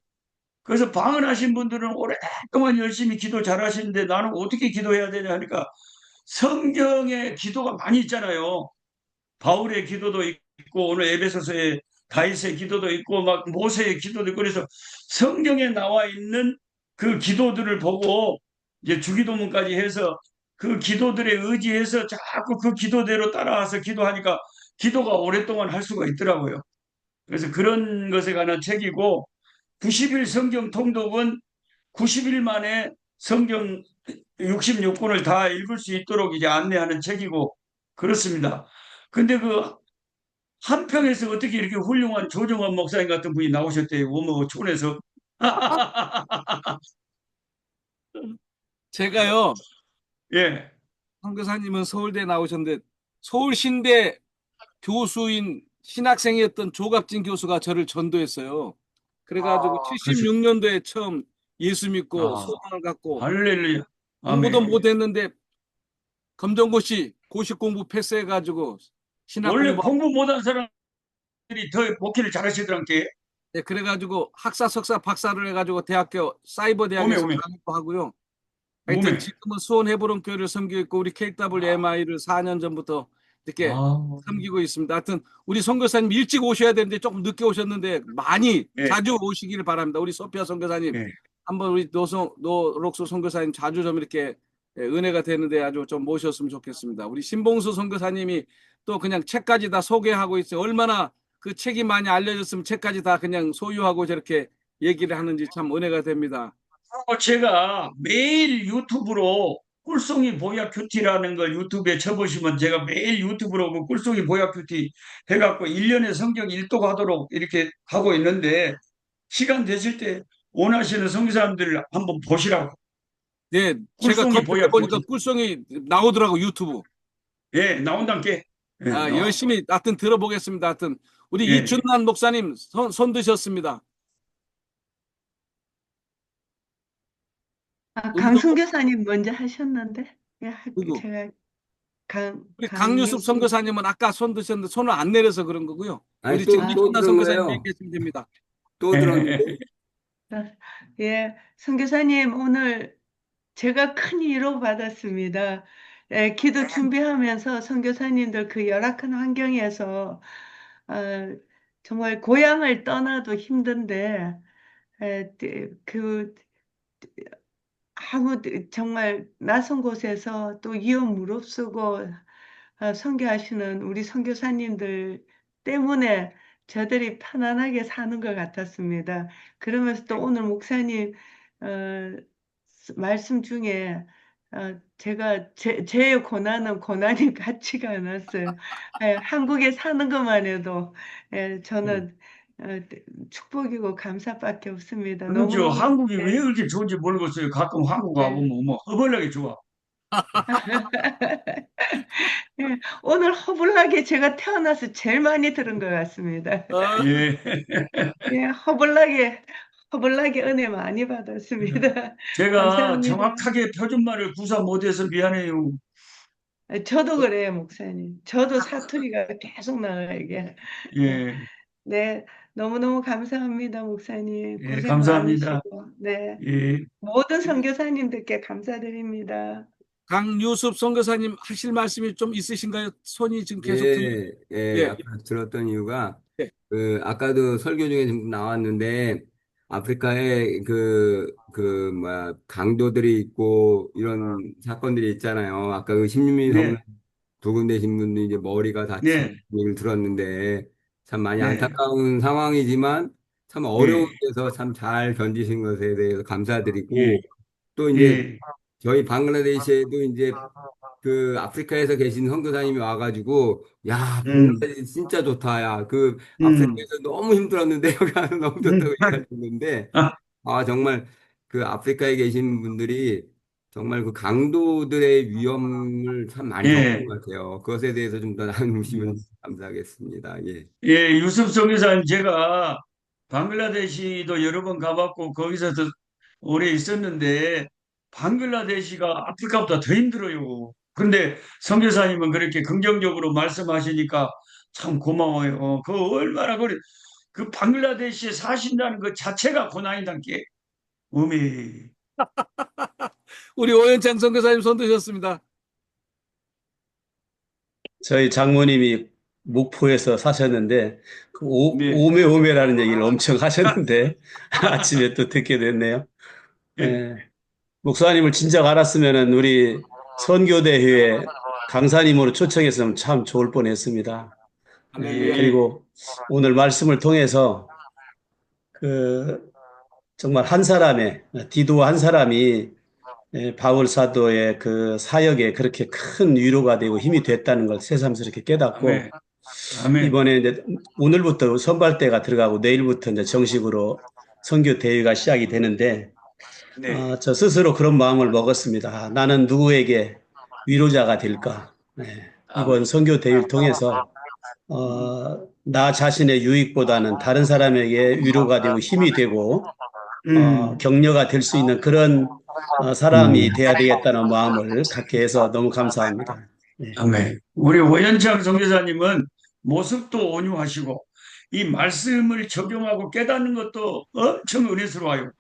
그래서 방언하신 분들은 오랫동안 열심히 기도 잘하시는데 나는 어떻게 기도해야 되냐 하니까 성경에 기도가 많이 있잖아요. 바울의 기도도 있고 오늘 에베소서의 다윗의 기도도 있고 막 모세의 기도도 있고 그래서 성경에 나와 있는 그 기도들을 보고 이제 주기도문까지 해서 그 기도들에 의지해서 자꾸 그 기도대로 따라와서 기도하니까 기도가 오랫동안 할 수가 있더라고요. 그래서 그런 것에 관한 책이고 90일 성경 통독은 90일 만에 성경 66권을 다 읽을 수 있도록 이제 안내하는 책이고 그렇습니다. 근데 그 한평에서 어떻게 이렇게 훌륭한 조정환 목사님 같은 분이 나오셨대요. 어머, 촌에서. 제가요, 예. 선교사님은 서울대 나오셨는데 서울신대 교수인 신학생이었던 조갑진 교수가 저를 전도했어요. 그래가지고 그래서 76년도에 처음 예수 믿고 아, 소망을 갖고 할렐루야. 공부도 아멘. 못했는데 검정고시 고시 공부 패스해가지고 신학 원래 공부 공부 못한 사람들이 더 목회를 잘하시더란게. 네, 그래가지고 학사 석사 박사를 해가지고 대학교 사이버 오메 대학에서 오메 강의도 하고요. 하여튼 오메. 지금은 수원 해보론 교회를 섬기고 있고 우리 KWMI를 4년 전부터 이렇게 아, 섬기고 있습니다. 하여튼 우리 선교사님 일찍 오셔야 되는데 조금 늦게 오셨는데 많이 예, 자주 오시기를 바랍니다. 우리 소피아 선교사님 예. 한번 우리 노록소 선교사님 자주 좀 이렇게 은혜가 되는데 아주 좀 모셨으면 좋겠습니다. 우리 신봉수 선교사님이 또 그냥 책까지 다 소개하고 있어요. 얼마나 그 책이 많이 알려졌으면 책까지 다 그냥 소유하고 저렇게 얘기를 하는지 참 은혜가 됩니다. 제가 매일 유튜브로 꿀송이 보약 큐티라는 걸 유튜브에 쳐보시면 제가 매일 유튜브로 그 꿀송이 보약 큐티 해갖고 1년에 성경 일독하도록 이렇게 하고 있는데 시간 되실 때 원하시는 선교사님들 한번 보시라고. 네, 제가 꿀송이 검색해 보약 보니까 큐티. 꿀송이 나오더라고 유튜브. 예, 나온단께. 예, 나와. 열심히 하여튼 들어보겠습니다. 하여튼 우리 예, 이춘남 목사님 손 드셨습니다. 강 선교사님 먼저 하셨는데, 예, 누구? 제가 우리 강유숙 선교사님은 아까 손 드셨는데 손을 안 내려서 그런 거고요. 아니, 우리 지금 또 이춘남 들은 선교사님 거예요. 얘기하시면 됩니다. 또 들었는데. 예, 선교사님 오늘 제가 큰 위로 받았습니다. 예, 기도 준비하면서 선교사님들 그 열악한 환경에서 정말 고향을 떠나도 힘든데 그 아무 정말 낯선 곳에서 또 위험 무릅쓰고 선교하시는 우리 선교사님들 때문에 저들이 편안하게 사는 것 같았습니다. 그러면서 또 오늘 목사님 어, 말씀 중에 제가 제 고난은 고난이 같지가 않았어요. 예, 한국에 사는 것만 해도 저는 축복이고 감사밖에 없습니다. 그렇죠. 너무너무 한국이 왜 그렇게 좋은지 모르겠어요. 가끔 한국 가보면 뭐 허벌나게 좋아. 예, 오늘 허블나게 제가 태어나서 제일 많이 들은 것 같습니다. 예. 예, 허블나게 은혜 많이 받았습니다. 제가 감사합니다. 정확하게 표준말을 구사 못해서 미안해요. 저도 그래요, 목사님. 저도 사투리가 계속 나와요, 이게. 예, 네, 너무너무 감사합니다, 목사님. 예, 고생 감사합니다. 많으시고. 네, 예. 모든 선교사님들께 감사드립니다. 강유숙 선교사님 하실 말씀이 좀 있으신가요? 손이 지금 계속 들리고. 아까 들었던 이유가, 예. 아까도 설교 중에 좀 나왔는데, 아프리카에 강도들이 있고, 이런 사건들이 있잖아요. 아까 그 신유미 네. 성두 군데신 분도 이제 머리가 다친 네. 얘기를 들었는데, 참 많이 네. 안타까운 상황이지만, 참 어려운 예. 데서 참 잘 견디신 것에 대해서 감사드리고, 예. 또 이제 예. 저희 방글라데시에도 이제 그 아프리카에서 계신 선교사님이 와가지고, 야, 방글라데시 진짜 좋다. 야, 그 아프리카에서 너무 힘들었는데 여기 와서 너무 좋다고 얘기하셨는데, 정말 그 아프리카에 계신 분들이 정말 그 강도들의 위험을 참 많이 예. 겪는 것 같아요. 그것에 대해서 좀 더 나누시면 감사하겠습니다. 예. 예, 유섭 선교사님 제가 방글라데시도 여러 번 가봤고 거기서도 오래 있었는데 방글라데시가 아프리카보다 더 힘들어요. 그런데 선교사님은 그렇게 긍정적으로 말씀하시니까 참 고마워요. 그 얼마나 그 방글라데시에 사신다는 것 자체가 고난이란 게 어메. 우리 오현창 선교사님 손 드셨습니다. 저희 장모님이 목포에서 사셨는데 그 네. 오메오메라는 얘기를 엄청 하셨는데 아침에 또 듣게 됐네요. 예. 예. 목사님을 진작 알았으면은 우리 선교대회에 강사님으로 초청했으면 참 좋을 뻔했습니다. 그리고 오늘 말씀을 통해서 정말 한 사람의 디도 한 사람이 바울 사도의 그 사역에 그렇게 큰 위로가 되고 힘이 됐다는 걸 새삼스럽게 깨닫고 아멘. 이번에 이제 오늘부터 선발대가 들어가고 내일부터 이제 정식으로 선교 대회가 시작이 되는데 저 스스로 그런 마음을 먹었습니다. 나는 누구에게 위로자가 될까? 이번 선교 대회를 통해서 나 자신의 유익보다는 다른 사람에게 위로가 되고 힘이 되고 격려가 될 수 있는 그런 사람이 돼야 되겠다는 마음을 갖게 해서 너무 감사합니다. 아멘. 우리 오현창 선교사님은 모습도 온유하시고 이 말씀을 적용하고 깨닫는 것도 엄청 은혜스러워요.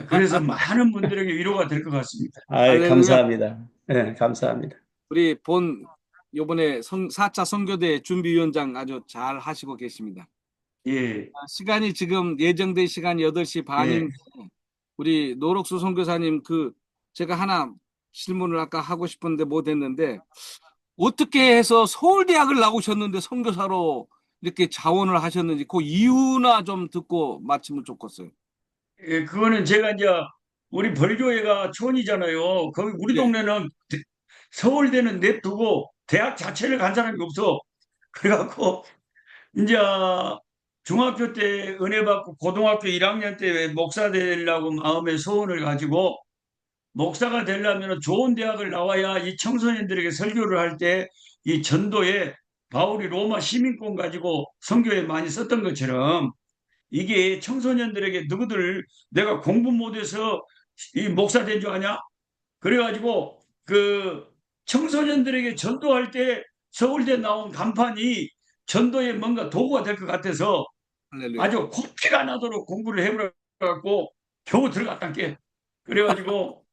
그래서 많은 분들에게 위로가 될 것 같습니다. 아이, 감사합니다. 네, 감사합니다. 우리 요번에 4차 선교대 준비위원장 아주 잘 하시고 계십니다. 예. 시간이 지금 예정된 시간이 8시 반인데 우리 노록수 선교사님 제가 하나 질문을 아까 하고 싶은데 못 했는데 어떻게 해서 서울대학을 나오셨는데 선교사로 이렇게 자원을 하셨는지 그 이유나 좀 듣고 마치면 좋겠어요. 예, 그거는 제가 이제 우리 벌교회가 촌이잖아요. 거기 우리 동네는 서울대는 냅두고 대학 자체를 간 사람이 없어. 그래갖고 이제 중학교 때 은혜 받고 고등학교 1학년 때 목사 되려고 마음의 소원을 가지고 목사가 되려면 좋은 대학을 나와야 이 청소년들에게 설교를 할 때 이 전도에 바울이 로마 시민권 가지고 선교에 많이 썼던 것처럼 이게 청소년들에게 누구들 내가 공부 못해서 이 목사 된 줄 아냐? 그래가지고 그 청소년들에게 전도할 때 서울대 나온 간판이 전도에 뭔가 도구가 될 것 같아서 아주 코피가 나도록 공부를 해보려고 겨우 들어갔단 게. 그래가지고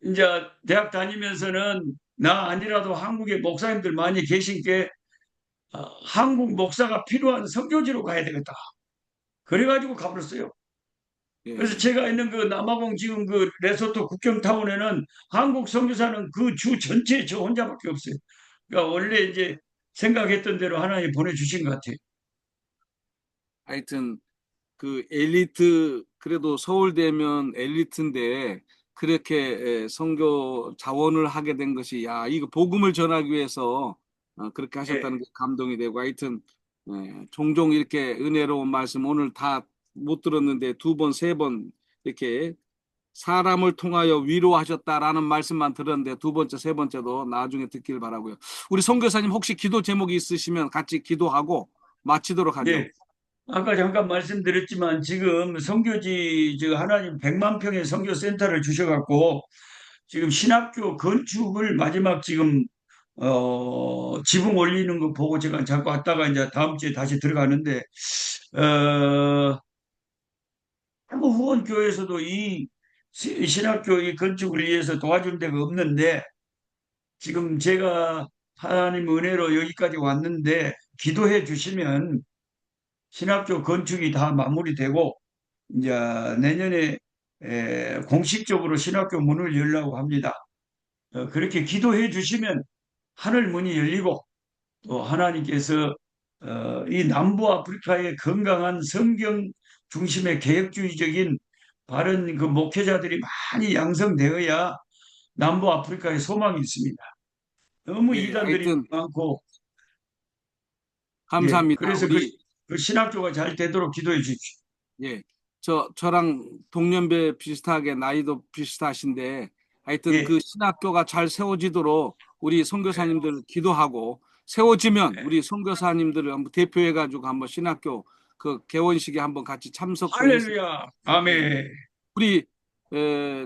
이제 대학 다니면서는 나 아니라도 한국에 목사님들 많이 계신 게 한국 목사가 필요한 선교지로 가야 되겠다. 그래가지고 가버렸어요. 그래서 제가 있는 그 남아공 지금 그 레소토 국경타운에는 한국 선교사는 그 주 전체에 저 혼자밖에 없어요. 그러니까 원래 이제 생각했던 대로 하나님 보내주신 것 같아요. 하여튼 엘리트 그래도 서울대면 엘리트인데 그렇게 선교 자원을 하게 된 것이 이거 복음을 전하기 위해서 그렇게 하셨다는 게 감동이 되고 하여튼 종종 이렇게 은혜로운 말씀 오늘 다 못 들었는데 2번, 3번 이렇게 사람을 통하여 위로하셨다라는 말씀만 들었는데 2번째, 3번째도 나중에 듣길 바라고요. 우리 선교사님 혹시 기도 제목이 있으시면 같이 기도하고 마치도록 하죠. 네. 아까 잠깐 말씀드렸지만 지금 선교지 하나님 100만 평의 선교센터를 주셔갖고 지금 신학교 건축을 마지막 지금 지붕 올리는 거 보고 제가 잠깐 왔다가 이제 다음 주에 다시 들어가는데 한국 후원교회에서도 이 신학교 이 건축을 위해서 도와준 데가 없는데 지금 제가 하나님 은혜로 여기까지 왔는데 기도해 주시면 신학교 건축이 다 마무리되고 이제 내년에 공식적으로 신학교 문을 열려고 합니다. 그렇게 기도해 주시면 하늘 문이 열리고 또 하나님께서 이 남부 아프리카의 건강한 성경 중심의 개혁주의적인 바른 그 목회자들이 많이 양성되어야 남부 아프리카에 소망이 있습니다. 너무 이단들이 많고 감사합니다. 그래서 그 신학교가 잘 되도록 기도해 주십시오. 예, 저랑 동년배 비슷하게 나이도 비슷하신데 하여튼 그 신학교가 잘 세워지도록 우리 선교사님들 기도하고 세워지면 우리 선교사님들을 한번 대표해가지고 한번 신학교 그 개원식에 한번 같이 참석하겠습니다. 할렐루야, 아멘. 우리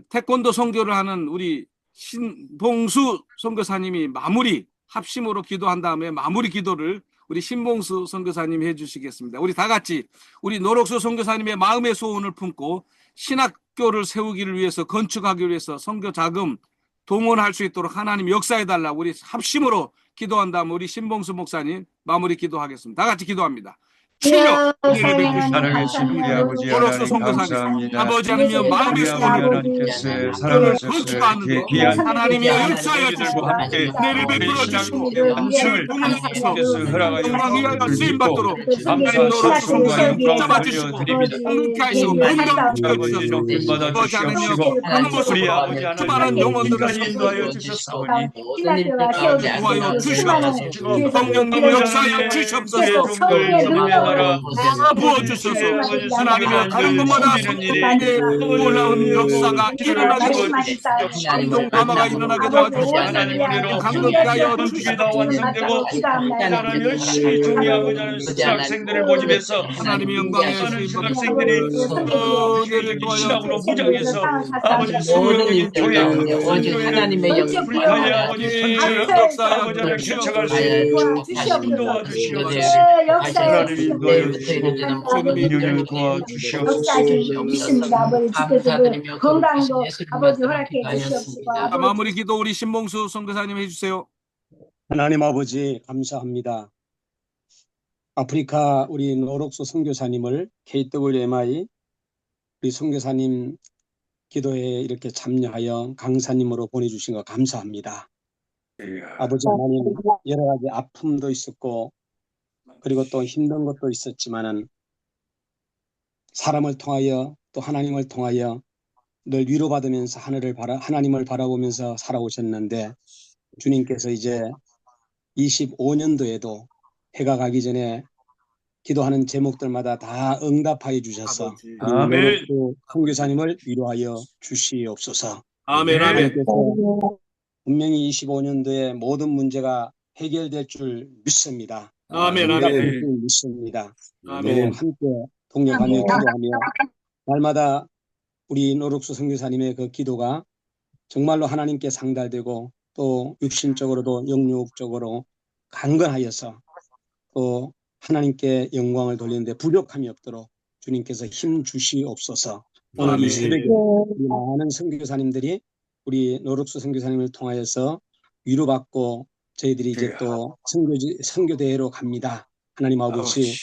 태권도 선교를 하는 우리 신봉수 선교사님이 마무리 합심으로 기도한 다음에 마무리 기도를 우리 신봉수 선교사님이 해주시겠습니다. 우리 다 같이 우리 노록수 선교사님의 마음의 소원을 품고 신학교를 세우기를 위해서 건축하기 위해서 선교 자금 동원할 수 있도록 하나님 역사해달라고 우리 합심으로 기도한 다음에 우리 신봉수 목사님 마무리 기도하겠습니다. 다 같이 기도합니다. 치료 은혜를 사랑하는 베푸시고 살아계신 우리 아버지 노록소 하나님 선교사님 감사합니다. 아버지 하나님여 마음의 우리 소원을 아버지 하나님께서 그를 살아가셔서 거치하는 이렇게 귀한 하나님이여 역사하여 우리들과 주시고 함께 은혜를 베풀어 우리 주시고 신앙 한층을 한층을 동행하셔서 하나님께서 허락하여 영광 위하여 주신 쓰임 믿고 받도록 하나님 감사 노록소 찬송과 선교사님 영광을 붙잡아 주시고 돌려드립니다. 성급케 하시고 건강 우리 아버지 주시옵소서 높임받아 아버지 하나님여 주시옵시고 큰 우리 모습으로 아버지 수많은 하나님 영혼들을 여기까지 인도하여 주셨사오니 구하여 주시옵소서 성령님 역사하여 주시옵소서 다 다 부어주셔서 하나님의 가는 곳마다 성령님의 놀라운 역사가 일어나게 도와주시옵소서 감동 감화가 일어나게 도와주시옵소서 강력하게 하여 다 완성되고 하나님 열심히 종이하고 신학생들을 모집해서 하나님의 영광에 많은 쓰임 받으시옵소서 신학생들이 은혜를 도와여 신학으로 무장해서 아버지 소명적인 교회 하나님의 우리 아버지 전체를 역사하여 아버지를 주시옵소서 개척할 수 있는 인도와 주시옵소서 하나님 인도하여 주시고 인연을 도와주시옵소서 감사드리며 건강도 아버지 허락해 주시옵시고 자, 마무리 기도 우리 신봉수 선교사님 해주세요. 하나님 아버지 감사합니다. 아프리카 우리 노록소 선교사님을 KWMI 우리 선교사님 기도에 이렇게 참여하여 강사님으로 보내주신 거 감사합니다. 아버지 하나님 여러 가지 아픔도 있었고 그리고 또 힘든 것도 있었지만은 사람을 통하여 또 하나님을 통하여 늘 위로받으면서 하나님을 바라보면서 살아오셨는데 주님께서 이제 25년도에도 해가 가기 전에 기도하는 제목들마다 다 응답하여 주셔서 아멘. 선교사님을 위로하여 주시옵소서. 아멘 아멘. 하나님께서 분명히 25년도에 모든 문제가 해결될 줄 믿습니다. 아멘 응답될 아멘. 줄 믿습니다. 아멘. 함께 동력하며 기도하며 날마다 우리 노록수 선교사님의 그 기도가 정말로 하나님께 상달되고 또 육신적으로도 영육적으로 강건하여서 또 하나님께 영광을 돌리는데 부족함이 없도록 주님께서 힘 주시옵소서. 오늘 이 새벽에 우리 많은 선교사님들이 우리 노록수 선교사님을 통하여서 위로받고 저희들이 이제 또 선교대회로 갑니다. 하나님 아버지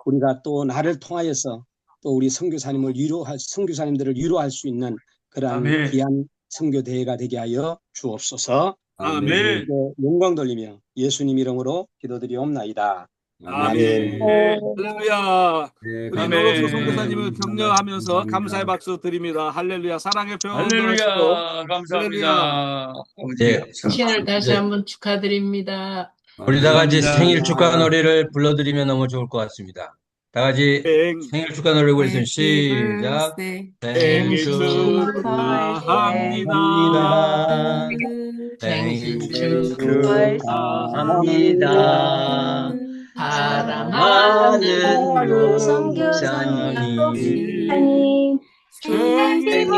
우리가 또 나를 통하여서 또 우리 선교사님들을 위로할 수 있는 그러한 아멘. 귀한 선교대회가 되게 하여 주옵소서. 아멘. 영광 돌리며 예수님 이름으로 기도드리옵나이다. 아멘. 할렐루야. 우리 아멘. 노록소 선교사님을 격려하면서 감사의 박수 드립니다. 할렐루야. 사랑의 표현 할렐루야. 감사합니다. 네. 신을 다시 한번 축하드립니다. 우리 다 같이 생일 축하 노래를 불러드리면 너무 좋을 것 같습니다. 다 같이 생일 축하 노래 부르시면 시작. 생일 축하합니다. 생일 축하합니다. 사랑하는 선교사님 생일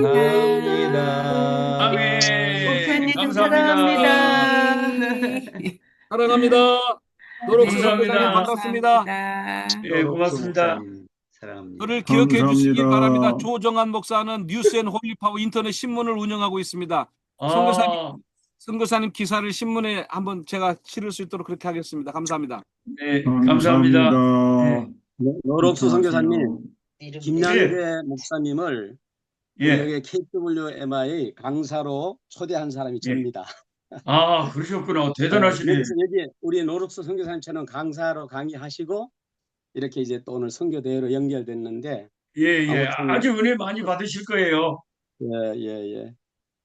축하합니다. 아멘. 사랑합니다. 사랑합니다. 노록수 선교사님 감사합니다. 반갑습니다. 예, 고맙습니다. 저를 기억해 주시기 바랍니다. 조정한 목사는 뉴스앤홀리파워 인터넷 신문을 운영하고 있습니다. 선교사님 기사를 신문에 한번 제가 실을 수 있도록 그렇게 하겠습니다. 감사합니다. 네, 감사합니다. 노록수 선교사님, 김양재 목사님을 예. 여기 KWMI 강사로 초대한 사람이 접니다. 아, 그러셨구나. 대단하시네. 그래서 여기 우리 노록수 선교사님처럼 강사로 강의하시고 이렇게 이제 또 오늘 선교대회로 연결됐는데 예. 아무튼 아주 은혜 많이 받으실 거예요. 예.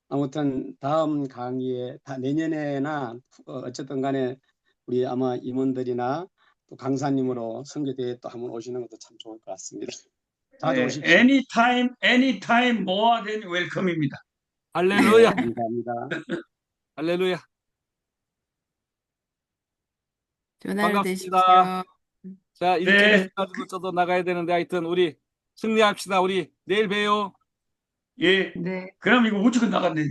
아무튼 다음 강의에 내년에나 어쨌든 간에 우리 아마 임원들이나 또 강사님으로 선교대회 또 한번 오시는 것도 참 좋을 것 같습니다. 자주 네, 오십시오. anytime more than welcome입니다. 할렐루야. 감사합니다. 할렐루야. 좋은 하루 되십시오. 반갑습니다. 자, 이렇게 네. 가지고 저도 나가야 되는데 하여튼 우리 승리합시다. 우리 내일 봬요. 예. 네. 그럼 이거 우측은 나갔네.